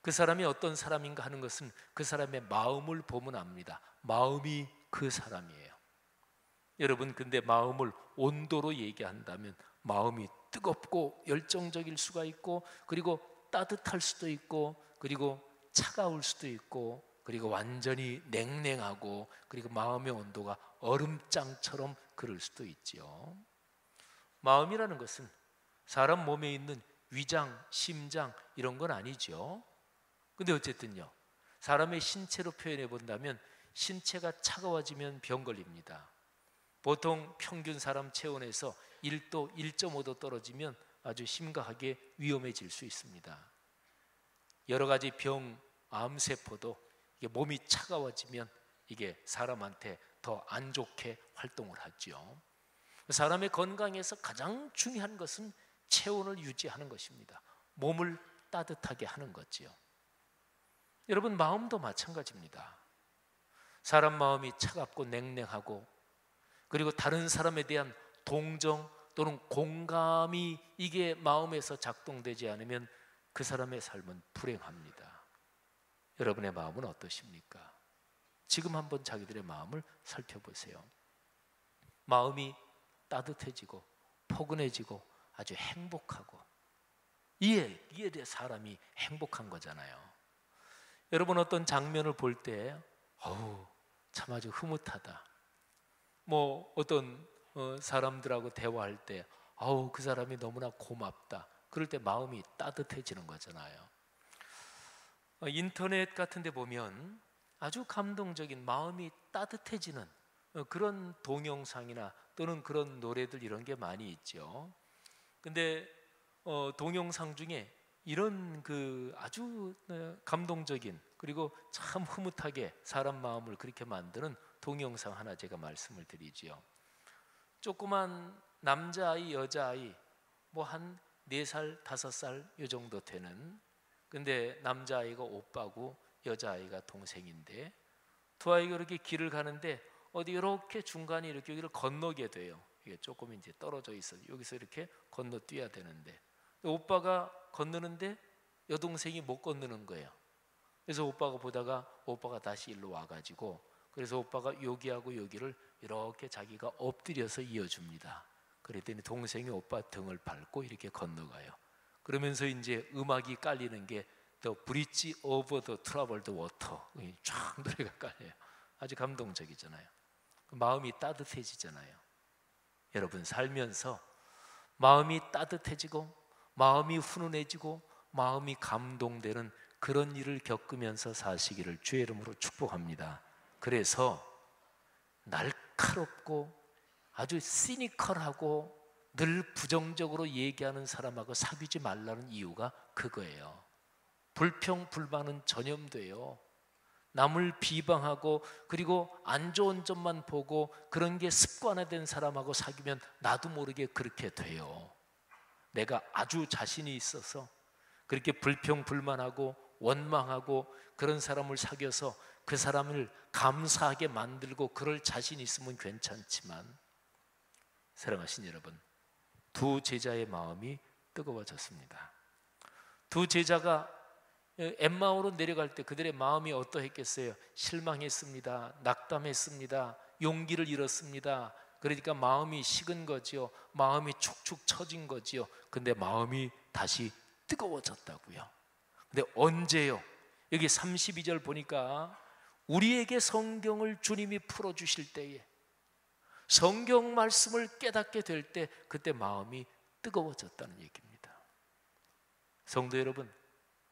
[SPEAKER 2] 그 사람이 어떤 사람인가 하는 것은 그 사람의 마음을 보면 압니다. 마음이 그 사람이에요. 여러분, 근데 마음을 온도로 얘기한다면 마음이 뜨겁고 열정적일 수가 있고 그리고 따뜻할 수도 있고 그리고 차가울 수도 있고 그리고 완전히 냉랭하고 그리고 마음의 온도가 얼음장처럼 그럴 수도 있지요. 마음이라는 것은 사람 몸에 있는 위장, 심장 이런 건 아니죠. 근데 어쨌든요, 사람의 신체로 표현해 본다면 신체가 차가워지면 병 걸립니다. 보통 평균 사람 체온에서 1도, 1.5도 떨어지면 아주 심각하게 위험해질 수 있습니다. 여러 가지 병, 암세포도 이게 몸이 차가워지면 이게 사람한테 더 안 좋게 활동을 하죠. 사람의 건강에서 가장 중요한 것은 체온을 유지하는 것입니다. 몸을 따뜻하게 하는 거지요. 여러분, 마음도 마찬가지입니다. 사람 마음이 차갑고 냉랭하고 그리고 다른 사람에 대한 동정 또는 공감이 이게 마음에서 작동되지 않으면 그 사람의 삶은 불행합니다. 여러분의 마음은 어떠십니까? 지금 한번 자기들의 마음을 살펴보세요. 마음이 따뜻해지고 포근해지고 아주 행복하고 이에 대해 사람이 행복한 거잖아요. 여러분, 어떤 장면을 볼 때 참 아주 흐뭇하다. 뭐 어떤 사람들하고 대화할 때 그 사람이 너무나 고맙다. 그럴 때 마음이 따뜻해지는 거잖아요. 인터넷 같은 데 보면 아주 감동적인 마음이 따뜻해지는 그런 동영상이나 또는 그런 노래들 이런 게 많이 있죠. 근데 동영상 중에 이런 그 아주 감동적인 그리고 참 흐뭇하게 사람 마음을 그렇게 만드는 동영상 하나 제가 말씀을 드리지요. 조그만 남자아이, 여자아이 뭐 한 4살, 5살 이 정도 되는, 근데 남자아이가 오빠고 여자아이가 동생인데 두 아이가 이렇게 길을 가는데 어디 이렇게 중간에 이렇게 여기를 건너게 돼요. 이게 조금 이제 떨어져 있어요. 여기서 이렇게 건너뛰어야 되는데 오빠가 건너는데 여동생이 못 건너는 거예요. 그래서 오빠가 보다가 오빠가 다시 일로 와가지고 그래서 오빠가 여기하고 여기를 이렇게 자기가 엎드려서 이어줍니다. 그랬더니 동생이 오빠 등을 밟고 이렇게 건너가요. 그러면서 이제 음악이 깔리는 게 The Bridge over the Troubled Water, 쫙 노래가 깔려요. 아주 감동적이잖아요. 마음이 따뜻해지잖아요. 여러분, 살면서 마음이 따뜻해지고 마음이 훈훈해지고 마음이 감동되는 그런 일을 겪으면서 사시기를 주의 이름으로 축복합니다. 그래서 날카롭고 아주 시니컬하고 늘 부정적으로 얘기하는 사람하고 사귀지 말라는 이유가 그거예요. 불평, 불만은 전염돼요. 남을 비방하고 그리고 안 좋은 점만 보고 그런 게 습관화된 사람하고 사귀면 나도 모르게 그렇게 돼요. 내가 아주 자신이 있어서 그렇게 불평, 불만하고 원망하고 그런 사람을 사귀어서 그 사람을 감사하게 만들고 그럴 자신 있으면 괜찮지만, 사랑하신 여러분, 두 제자의 마음이 뜨거워졌습니다. 두 제자가 엠마오로 내려갈 때 그들의 마음이 어떠했겠어요? 실망했습니다. 낙담했습니다. 용기를 잃었습니다. 그러니까 마음이 식은 거지요. 마음이 축축 처진 거지요. 근데 마음이 다시 뜨거워졌다고요. 근데 언제요? 여기 32절 보니까 우리에게 성경을 주님이 풀어주실 때에, 성경 말씀을 깨닫게 될 때 그때 마음이 뜨거워졌다는 얘기입니다. 성도 여러분,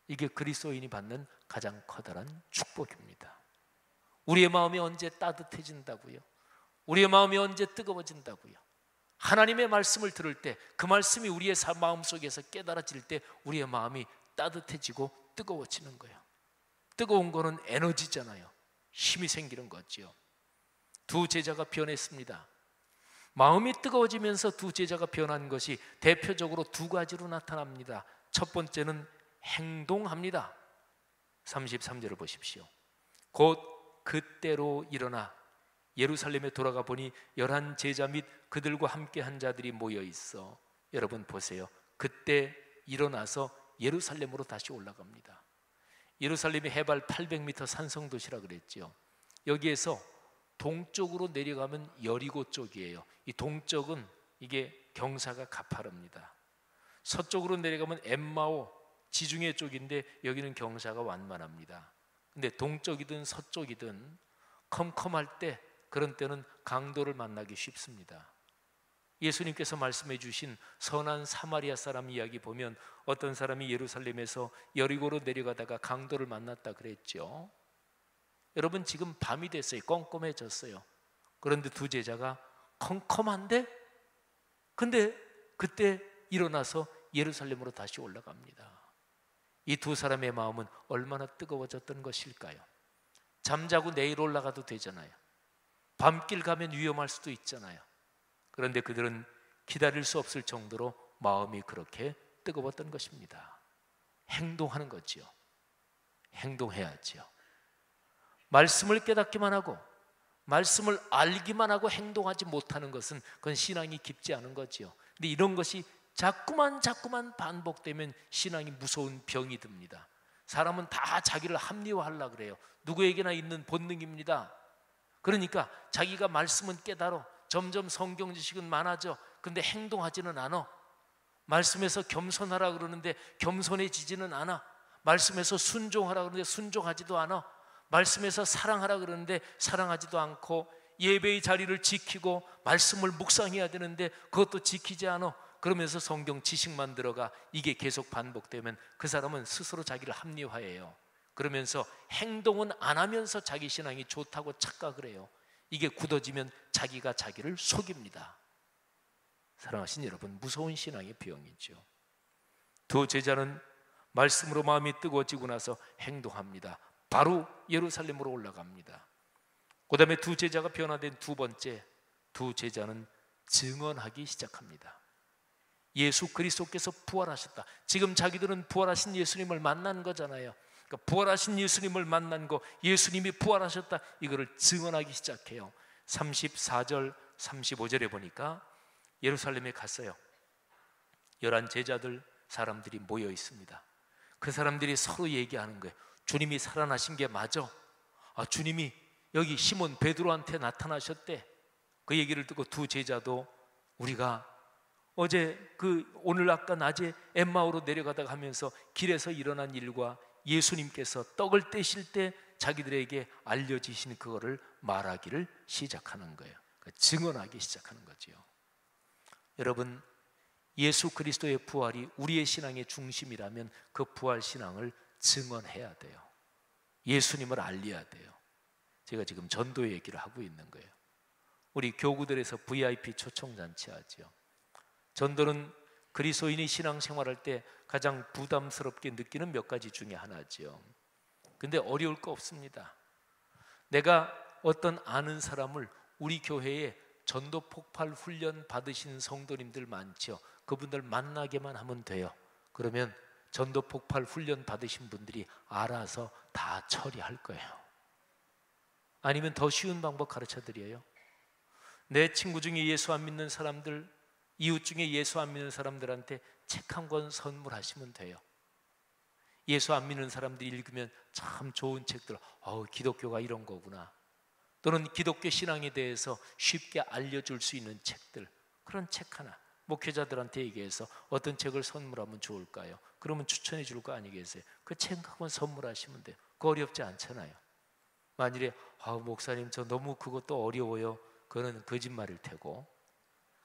[SPEAKER 2] 이게 그리스도인이 받는 가장 커다란 축복입니다. 우리의 마음이 언제 따뜻해진다고요? 우리의 마음이 언제 뜨거워진다고요? 하나님의 말씀을 들을 때 그 말씀이 우리의 마음속에서 깨달아질 때 우리의 마음이 따뜻해지고 뜨거워지는 거예요. 뜨거운 거는 에너지잖아요. 힘이 생기는 거지요. 두 제자가 변했습니다. 마음이 뜨거워지면서 두 제자가 변한 것이 대표적으로 두 가지로 나타납니다. 첫 번째는 행동합니다. 33절을 보십시오. 곧 그때로 일어나 예루살렘에 돌아가 보니 11 제자 및 그들과 함께 한 자들이 모여 있어. 여러분 보세요. 그때 일어나서 예루살렘으로 다시 올라갑니다. 예루살렘이 해발 800m 산성도시라 그랬죠. 여기에서 동쪽으로 내려가면 여리고 쪽이에요. 이 동쪽은 이게 경사가 가파릅니다. 서쪽으로 내려가면 엠마오 지중해 쪽인데 여기는 경사가 완만합니다. 근데 동쪽이든 서쪽이든 컴컴할 때, 그런 때는 강도를 만나기 쉽습니다. 예수님께서 말씀해 주신 선한 사마리아 사람 이야기 보면 어떤 사람이 예루살렘에서 여리고로 내려가다가 강도를 만났다 그랬죠. 여러분, 지금 밤이 됐어요. 껌껌해졌어요. 그런데 두 제자가 컴컴한데, 근데 그때 일어나서 예루살렘으로 다시 올라갑니다. 이 두 사람의 마음은 얼마나 뜨거워졌던 것일까요? 잠자고 내일 올라가도 되잖아요. 밤길 가면 위험할 수도 있잖아요. 그런데 그들은 기다릴 수 없을 정도로 마음이 그렇게 뜨거웠던 것입니다. 행동하는 거지요. 행동해야지요. 말씀을 깨닫기만 하고 말씀을 알기만 하고 행동하지 못하는 것은 그건 신앙이 깊지 않은 거지요. 근데 이런 것이 자꾸만 반복되면 신앙이 무서운 병이 듭니다. 사람은 다 자기를 합리화하려고 그래요. 누구에게나 있는 본능입니다. 그러니까 자기가 말씀은 깨달아, 점점 성경 지식은 많아져. 근데 행동하지는 않아. 말씀에서 겸손하라 그러는데 겸손해지지는 않아. 말씀에서 순종하라 그러는데 순종하지도 않아. 말씀에서 사랑하라 그러는데 사랑하지도 않고, 예배의 자리를 지키고 말씀을 묵상해야 되는데 그것도 지키지 않아. 그러면서 성경 지식만 들어가. 이게 계속 반복되면 그 사람은 스스로 자기를 합리화해요. 그러면서 행동은 안 하면서 자기 신앙이 좋다고 착각을 해요. 이게 굳어지면 자기가 자기를 속입니다. 사랑하신 여러분, 무서운 신앙의 병이죠. 두 제자는 말씀으로 마음이 뜨거워지고 나서 행동합니다. 바로 예루살렘으로 올라갑니다. 그 다음에 두 제자가 변화된 두 번째, 두 제자는 증언하기 시작합니다. 예수 그리스도께서 부활하셨다. 지금 자기들은 부활하신 예수님을 만난 거잖아요. 그러니까 부활하신 예수님을 만난 거, 예수님이 부활하셨다, 이거를 증언하기 시작해요. 34절 35절에 보니까 예루살렘에 갔어요. 11 제자들, 사람들이 모여 있습니다. 그 사람들이 서로 얘기하는 거예요. 주님이 살아나신 게 맞아? 주님이 여기 시몬 베드로한테 나타나셨대. 그 얘기를 듣고 두 제자도 우리가 어제 오늘 아까 낮에 엠마오로 내려가다가 하면서 길에서 일어난 일과 예수님께서 떡을 떼실 때 자기들에게 알려지신 그거를 말하기를 시작하는 거예요. 그러니까 증언하기 시작하는 거죠. 여러분, 예수 그리스도의 부활이 우리의 신앙의 중심이라면 그 부활 신앙을 증언해야 돼요. 예수님을 알려야 돼요. 제가 지금 전도 얘기를 하고 있는 거예요. 우리 교구들에서 VIP 초청잔치 하죠. 전도는 그리스도인이 신앙생활할 때 가장 부담스럽게 느끼는 몇 가지 중에 하나죠. 근데 어려울 거 없습니다. 내가 어떤 아는 사람을 우리 교회에 전도 폭발 훈련 받으신 성도님들 많죠. 그분들 만나게만 하면 돼요. 그러면 전도 폭발 훈련 받으신 분들이 알아서 다 처리할 거예요. 아니면 더 쉬운 방법 가르쳐 드려요. 내 친구 중에 예수 안 믿는 사람들, 이웃 중에 예수 안 믿는 사람들한테 책 한 권 선물하시면 돼요. 예수 안 믿는 사람들이 읽으면 참 좋은 책들, 기독교가 이런 거구나, 또는 기독교 신앙에 대해서 쉽게 알려줄 수 있는 책들, 그런 책 하나 목회자들한테 얘기해서 어떤 책을 선물하면 좋을까요? 그러면 추천해 줄 거 아니겠어요? 그 책 한 권 선물하시면 돼요. 그거 어렵지 않잖아요. 만일에 목사님 저 너무 그것도 어려워요, 그거는 거짓말일 테고,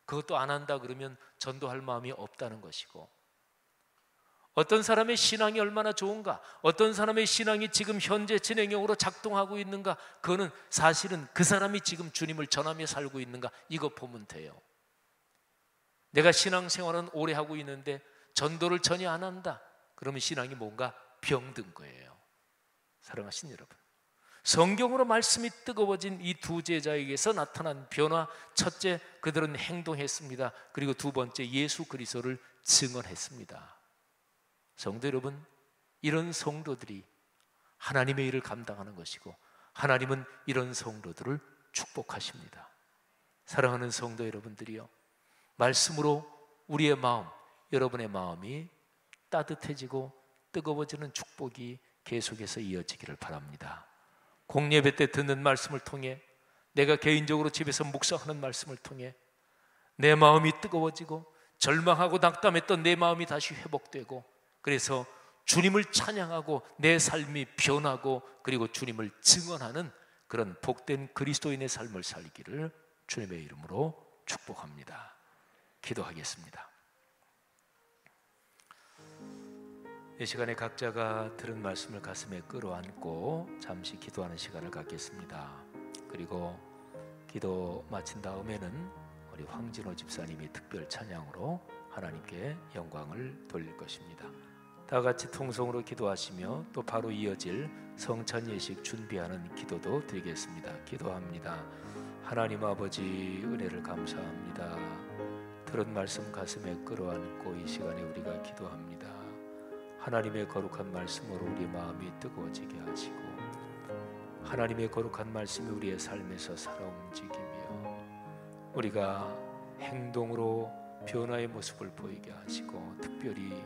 [SPEAKER 2] 그것도 안 한다 그러면 전도할 마음이 없다는 것이고, 어떤 사람의 신앙이 얼마나 좋은가, 어떤 사람의 신앙이 지금 현재 진행형으로 작동하고 있는가, 그거는 사실은 그 사람이 지금 주님을 전하며 살고 있는가, 이거 보면 돼요. 내가 신앙생활은 오래 하고 있는데 전도를 전혀 안 한다, 그러면 신앙이 뭔가 병든 거예요. 사랑하신 여러분, 성경으로 말씀이 뜨거워진 이 두 제자에게서 나타난 변화, 첫째, 그들은 행동했습니다. 그리고 두 번째, 예수 그리스도를 증언했습니다. 성도 여러분, 이런 성도들이 하나님의 일을 감당하는 것이고 하나님은 이런 성도들을 축복하십니다. 사랑하는 성도 여러분들이요, 말씀으로 우리의 마음, 여러분의 마음이 따뜻해지고 뜨거워지는 축복이 계속해서 이어지기를 바랍니다. 공예배 때 듣는 말씀을 통해, 내가 개인적으로 집에서 묵상하는 말씀을 통해 내 마음이 뜨거워지고 절망하고 낙담했던 내 마음이 다시 회복되고, 그래서 주님을 찬양하고 내 삶이 변하고 그리고 주님을 증언하는 그런 복된 그리스도인의 삶을 살기를 주님의 이름으로 축복합니다. 기도하겠습니다. 이 시간에 각자가 들은 말씀을 가슴에 끌어안고 잠시 기도하는 시간을 갖겠습니다. 그리고 기도 마친 다음에는 우리 황진호 집사님이 특별 찬양으로 하나님께 영광을 돌릴 것입니다. 다 같이 통성으로 기도하시며 또 바로 이어질 성찬 예식 준비하는 기도도 드리겠습니다. 기도합니다. 하나님 아버지, 은혜를 감사합니다. 들은 말씀 가슴에 끌어안고 이 시간에 우리가 기도합니다. 하나님의 거룩한 말씀으로 우리 마음이 뜨거워지게 하시고 하나님의 거룩한 말씀이 우리의 삶에서 살아 움직이며 우리가 행동으로 변화의 모습을 보이게 하시고 특별히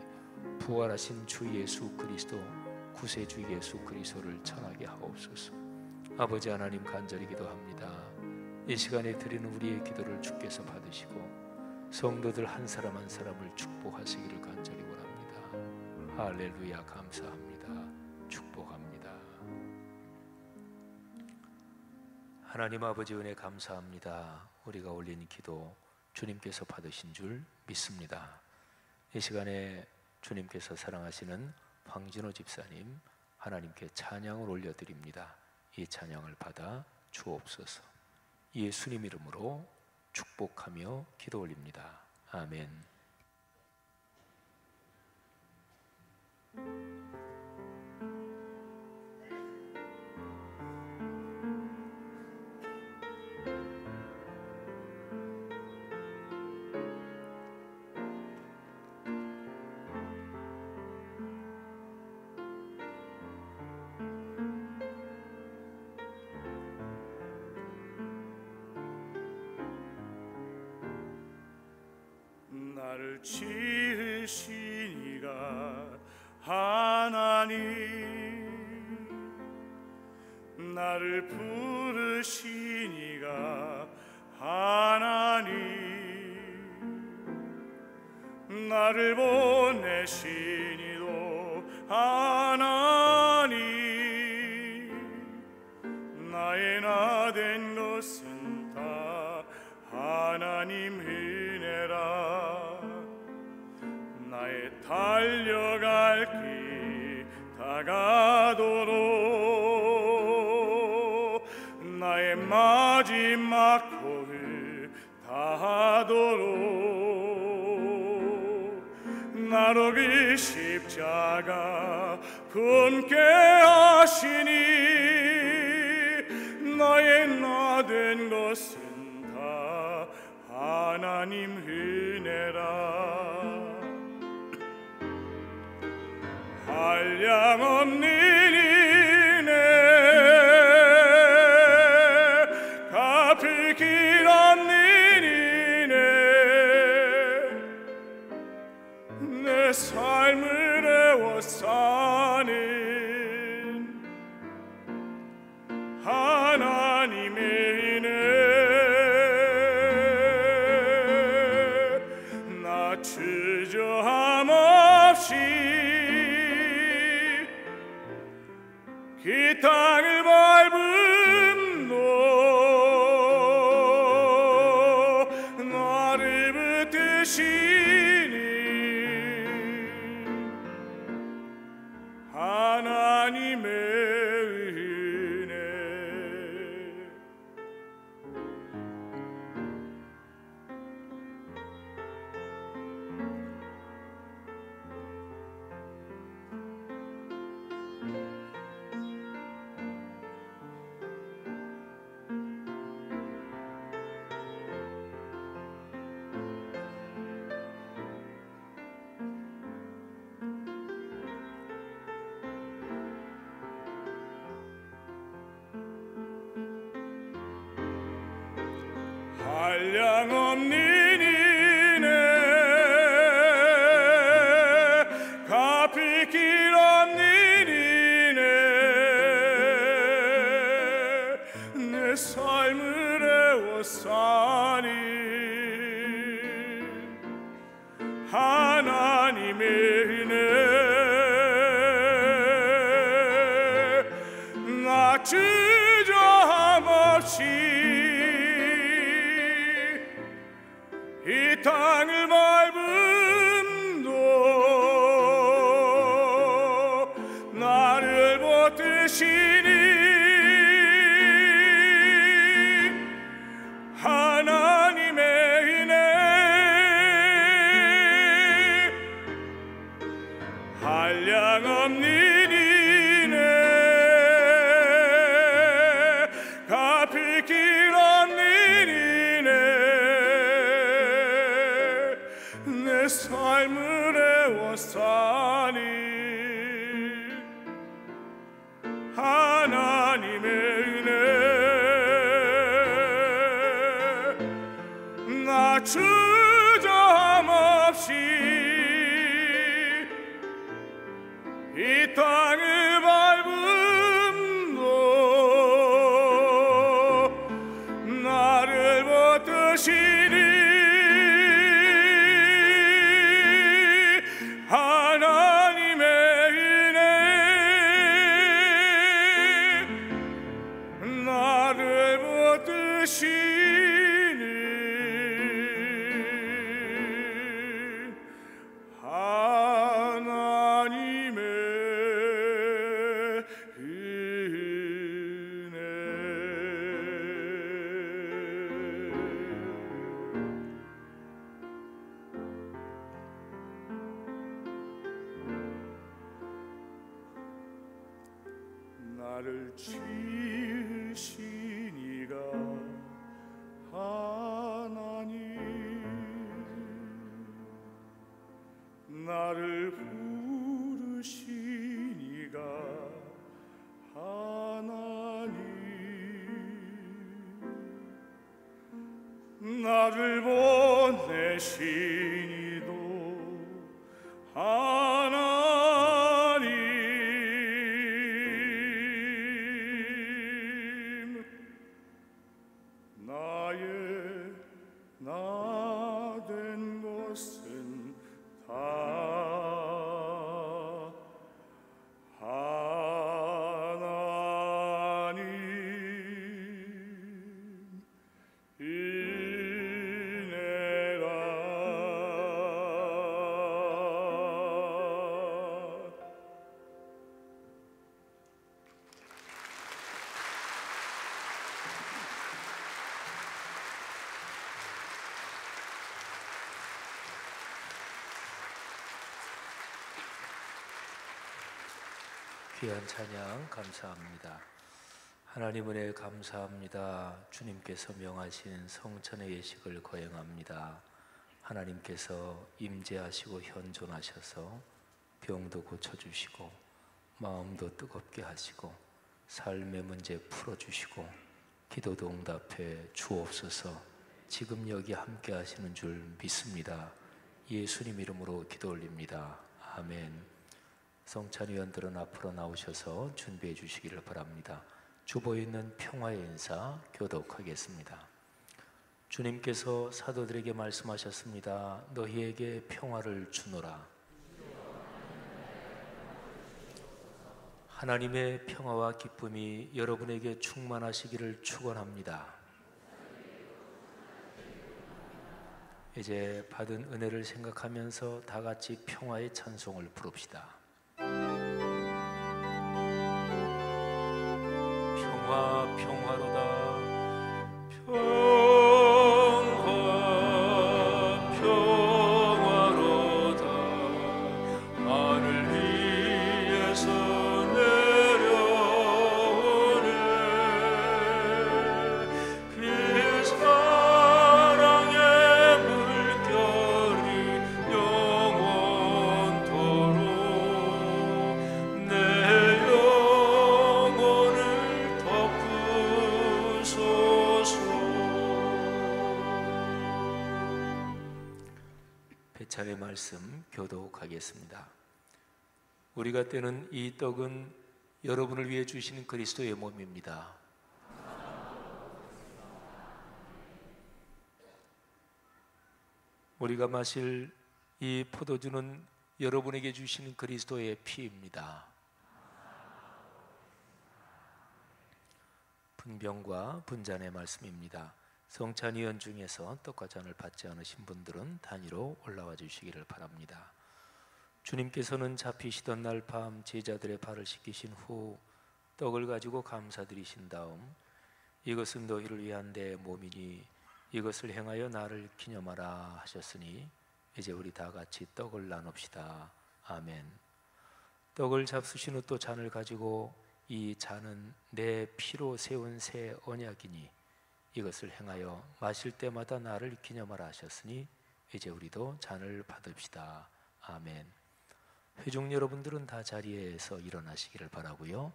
[SPEAKER 2] 부활하신 주 예수 그리스도, 구세주 예수 그리스도를 전하게 하옵소서. 아버지 하나님, 간절히 기도합니다. 이 시간에 드리는 우리의 기도를 주께서 받으시고 성도들 한 사람 한 사람을 축복하시기를 간절히 원합니다. 할렐루야. 감사합니다. 축복합니다. 하나님 아버지, 은혜 감사합니다. 우리가 올린 기도 주님께서 받으신 줄 믿습니다. 이 시간에 주님께서 사랑하시는 황진호 집사님, 하나님께 찬양을 올려드립니다. 이 찬양을 받아 주옵소서. 예수님 이름으로 축복하며 기도 올립니다. 아멘.
[SPEAKER 3] 나를 지으신 이가 하나님, 나를 부르신 이가 하나님, 나를 보내신 이도 하나님, 나의 나 된 것은 다 하나님 은혜라. 나의 달려갈 길 다가도록, 나의 마지막 고을 다하도록, 나로 그 십자가 품게 하시니 나의 나 된 것은 다 하나님 은혜라. 한량없는 은혜, 갚을 길 없는 은혜, 내 삶을 애워싸는 하나님의 은혜, 나 주저함 없이 그 땅을 밟은 너, 나를 붙드시니 하나님의 은혜. 한량없는 은혜, 갚을 길 없는 은혜, 내 삶을 애워싸는 하나님의 은혜, 이 땅을 밟음도 나를 붙드시니 하나님의 은혜 한량없는 이네 갚을 길 없는 이네 내 삶을 애워싸니 하나님의 은혜 나 주저함없이 이 땅을 밟음도 나를 붙드시니 하나님의 은혜 나를 붙드시니 하나님의 은혜 나를 지으신 이가 하나님 나를 부르신 이가 하나님 나를 보내신 이도 하나님 나의 나 된 것은 다 하나님 은혜라
[SPEAKER 2] 귀한 찬양 감사합니다. 하나님 은혜 감사합니다. 주님께서 명하신 성천의 예식을 거행합니다. 하나님께서 임재하시고 현존하셔서 병도 고쳐주시고 마음도 뜨겁게 하시고 삶의 문제 풀어주시고 기도도 응답해 주옵소서. 지금 여기 함께 하시는 줄 믿습니다. 예수님 이름으로 기도 올립니다. 아멘. 성찬위원들은 앞으로 나오셔서 준비해 주시기를 바랍니다. 주보에 있는 평화의 인사 교독하겠습니다. 주님께서 사도들에게 말씀하셨습니다. 너희에게 평화를 주노라. 하나님의 평화와 기쁨이 여러분에게 충만하시기를 축원합니다. 이제 받은 은혜를 생각하면서 다 같이 평화의 찬송을 부릅시다. 평화 평화로다 평화 평화로다 하늘 위에서 내려오네 그 사랑의 물결이 영원토록 내 영혼을 덮으소서. 배찬의 말씀 교독하겠습니다. 우리가 떼는 이 떡은 여러분을 위해 주시는 그리스도의 몸입니다. 우리가 마실 이 포도주는 여러분에게 주시는 그리스도의 피입니다. 분병과 분잔의 말씀입니다. 성찬위원 중에서 떡과 잔을 받지 않으신 분들은 단위로 올라와 주시기를 바랍니다. 주님께서는 잡히시던 날 밤 제자들의 발을 씻기신 후 떡을 가지고 감사드리신 다음 이것은 너희를 위한 내 몸이니 이것을 행하여 나를 기념하라 하셨으니 이제 우리 다 같이 떡을 나눕시다. 아멘. 떡을 잡수신 후 또 잔을 가지고 이 잔은 내 피로 세운 새 언약이니 이것을 행하여 마실 때마다 나를 기념하라 하셨으니 이제 우리도 잔을 받읍시다. 아멘. 회중 여러분들은 다 자리에서 일어나시기를 바라고요.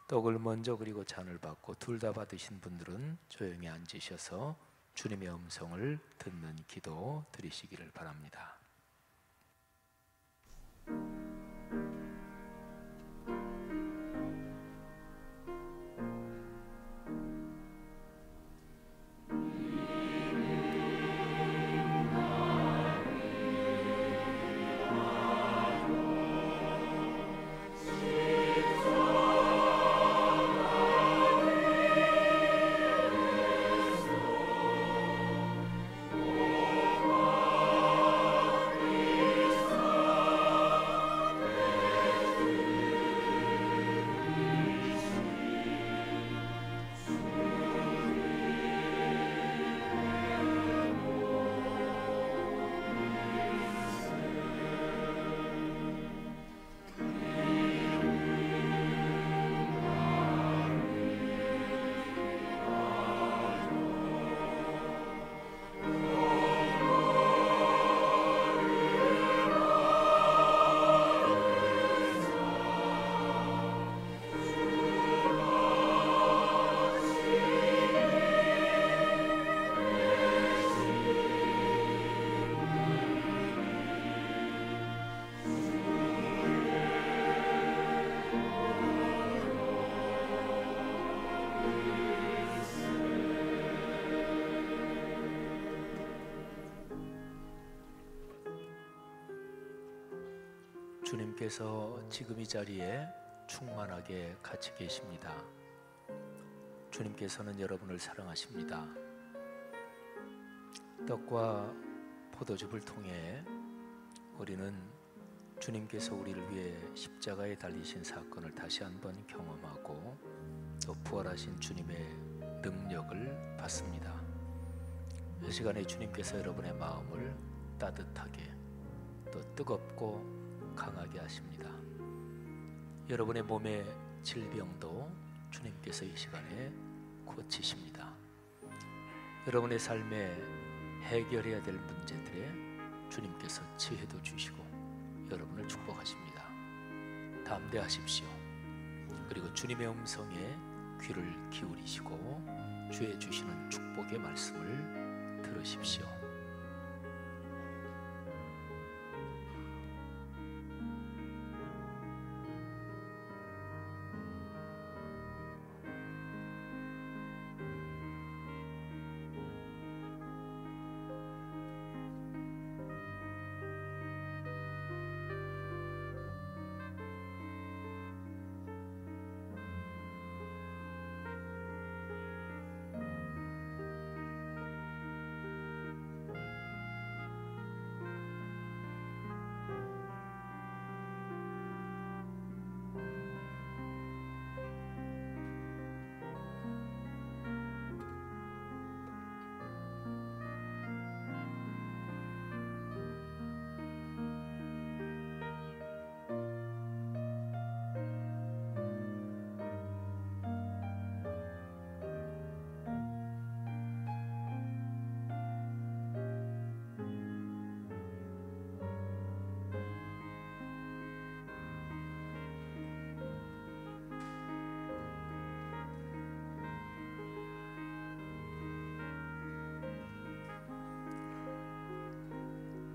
[SPEAKER 2] 떡을 먼저 그리고 잔을 받고 둘 다 받으신 분들은 조용히 앉으셔서 주님의 음성을 듣는 기도 드리시기를 바랍니다. 주님께서 지금 이 자리에 충만하게 같이 계십니다. 주님께서는 여러분을 사랑하십니다. 떡과 포도즙을 통해 우리는 주님께서 우리를 위해 십자가에 달리신 사건을 다시 한번 경험하고 또 부활하신 주님의 능력을 받습니다. 이 시간에 주님께서 여러분의 마음을 따뜻하게 또 뜨겁고 강하게 하십니다. 여러분의 몸의 질병도 주님께서 이 시간에 고치십니다. 여러분의 삶에 해결해야 될 문제들에 주님께서 지혜도 주시고 여러분을 축복하십니다. 담대하십시오. 그리고 주님의 음성에 귀를 기울이시고 주의 주시는 축복의 말씀을 들으십시오.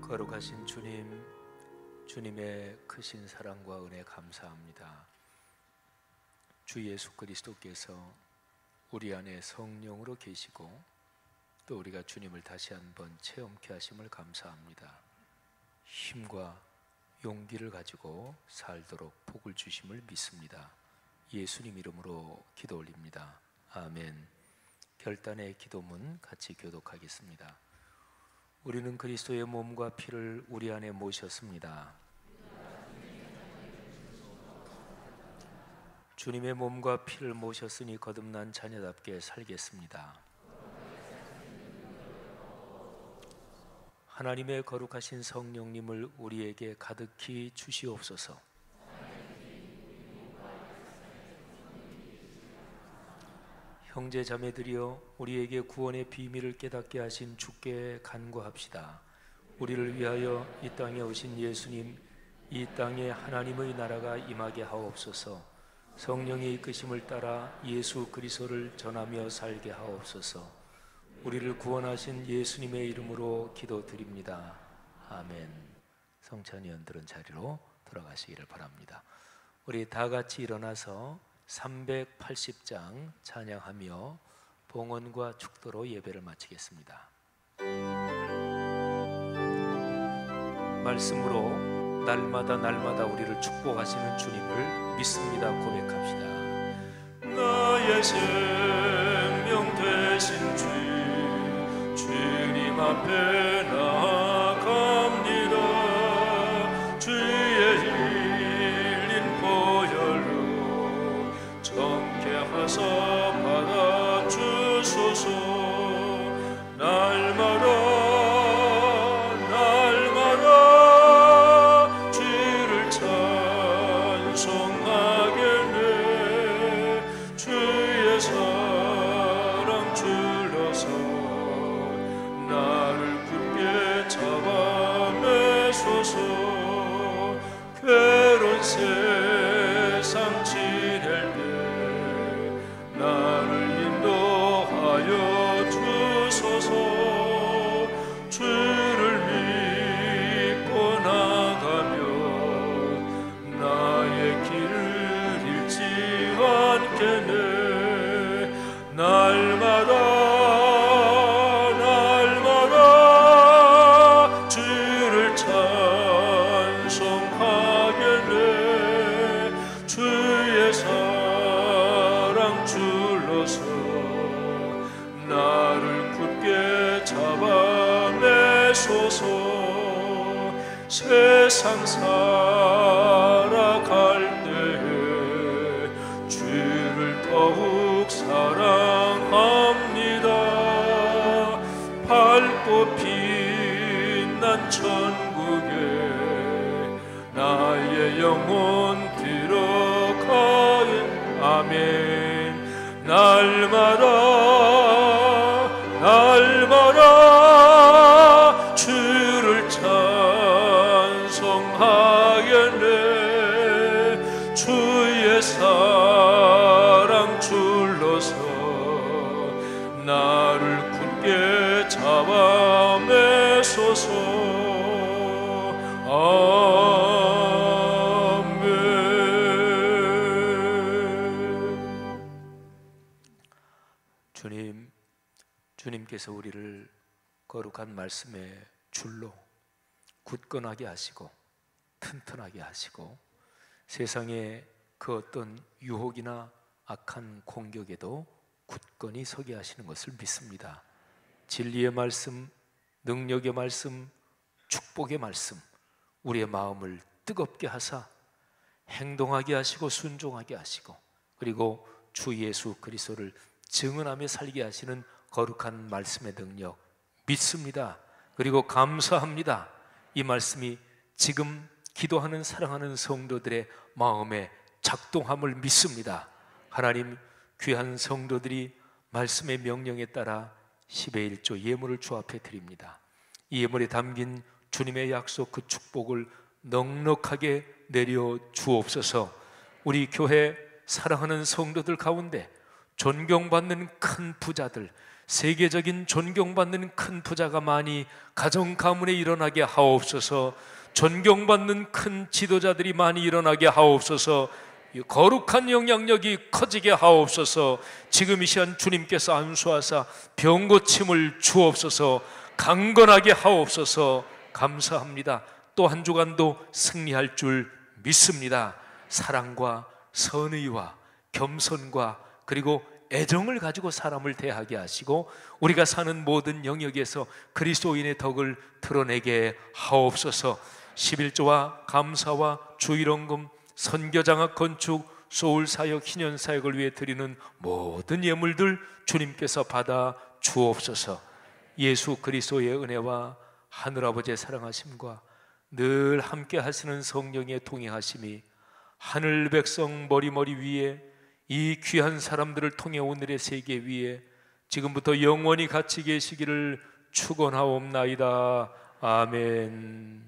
[SPEAKER 2] 거룩하신 주님, 주님의 크신 사랑과 은혜 감사합니다. 주 예수 그리스도께서 우리 안에 성령으로 계시고 또 우리가 주님을 다시 한번 체험케 하심을 감사합니다. 힘과 용기를 가지고 살도록 복을 주심을 믿습니다. 예수님 이름으로 기도 올립니다. 아멘. 결단의 기도문 같이 교독하겠습니다. 우리는 그리스도의 몸과 피를 우리 안에 모셨습니다. 주님의 몸과 피를 모셨으니 거듭난 자녀답게 살겠습니다. 하나님의 거룩하신 성령님을 우리에게 가득히 주시옵소서. 형제 자매들이여, 우리에게 구원의 비밀을 깨닫게 하신 주께 간구합시다. 우리를 위하여 이 땅에 오신 예수님, 이 땅에 하나님의 나라가 임하게 하옵소서. 성령의 이끄심을 따라 예수 그리스도를 전하며 살게 하옵소서. 우리를 구원하신 예수님의 이름으로 기도드립니다. 아멘. 성찬위원들은 자리로 돌아가시기를 바랍니다. 우리 다 같이 일어나서 380장 찬양하며 봉헌과 축도로 예배를 마치겠습니다. 말씀으로 날마다 우리를 축복하시는 주님을 믿습니다. 고백합시다.
[SPEAKER 3] 나의 생명 되신 주님 앞에 나아갑니다. 주의 흘린 보혈로 정케하사 받아주소서. 날마다 주를 찬송하겠네. 주의 사랑 줄러서 나를 굳게 잡아 매소서. 괴로운 세상 지낼 때 나를 인도하여 주소서. 주를 믿고 나가며 나의 길을 잃지 않겠네. 날마다 주를 찬송하겠네. 주의 사랑 줄러서 나를 굳게 잡아 매소서. 세상 살아갈 때에 주를 더욱 사랑합니다. 밝고 빛난 천국에 나의 영혼 들어가는 아멘. 날마다 주를 찬송하겠네. 주의 사랑 줄러서 나를 굳게 잡아 매소서.
[SPEAKER 2] 주님께서 우리를 거룩한 말씀의 줄로 굳건하게 하시고 튼튼하게 하시고 세상의 그 어떤 유혹이나 악한 공격에도 굳건히 서게 하시는 것을 믿습니다. 진리의 말씀, 능력의 말씀, 축복의 말씀, 우리의 마음을 뜨겁게 하사 행동하게 하시고 순종하게 하시고 그리고 주 예수 그리스도를 증언하며 살게 하시는 거룩한 말씀의 능력 믿습니다. 그리고 감사합니다. 이 말씀이 지금 기도하는 사랑하는 성도들의 마음에 작동함을 믿습니다. 하나님, 귀한 성도들이 말씀의 명령에 따라 10의 1조 예물을 주 앞에 드립니다. 이 예물에 담긴 주님의 약속 그 축복을 넉넉하게 내려 주옵소서. 우리 교회 사랑하는 성도들 가운데 존경받는 큰 부자들, 세계적인 존경받는 큰 부자가 많이 가정 가문에 일어나게 하옵소서. 존경받는 큰 지도자들이 많이 일어나게 하옵소서. 거룩한 영향력이 커지게 하옵소서. 지금 이 시간 주님께서 안수하사 병고침을 주옵소서. 강건하게 하옵소서. 감사합니다. 또 한 주간도 승리할 줄 믿습니다. 사랑과 선의와 겸손과 그리고 애정을 가지고 사람을 대하게 하시고 우리가 사는 모든 영역에서 그리스도인의 덕을 드러내게 하옵소서. 11조와 감사와 주일원금, 선교장학 건축, 소울사역, 희년사역을 위해 드리는 모든 예물들 주님께서 받아 주옵소서. 예수 그리스도의 은혜와 하늘아버지의 사랑하심과 늘 함께 하시는 성령의 동행하심이 하늘 백성 머리머리 위에 이 귀한 사람들을 통해 오늘의 세계 위에 지금부터 영원히 같이 계시기를 축원하옵나이다. 아멘.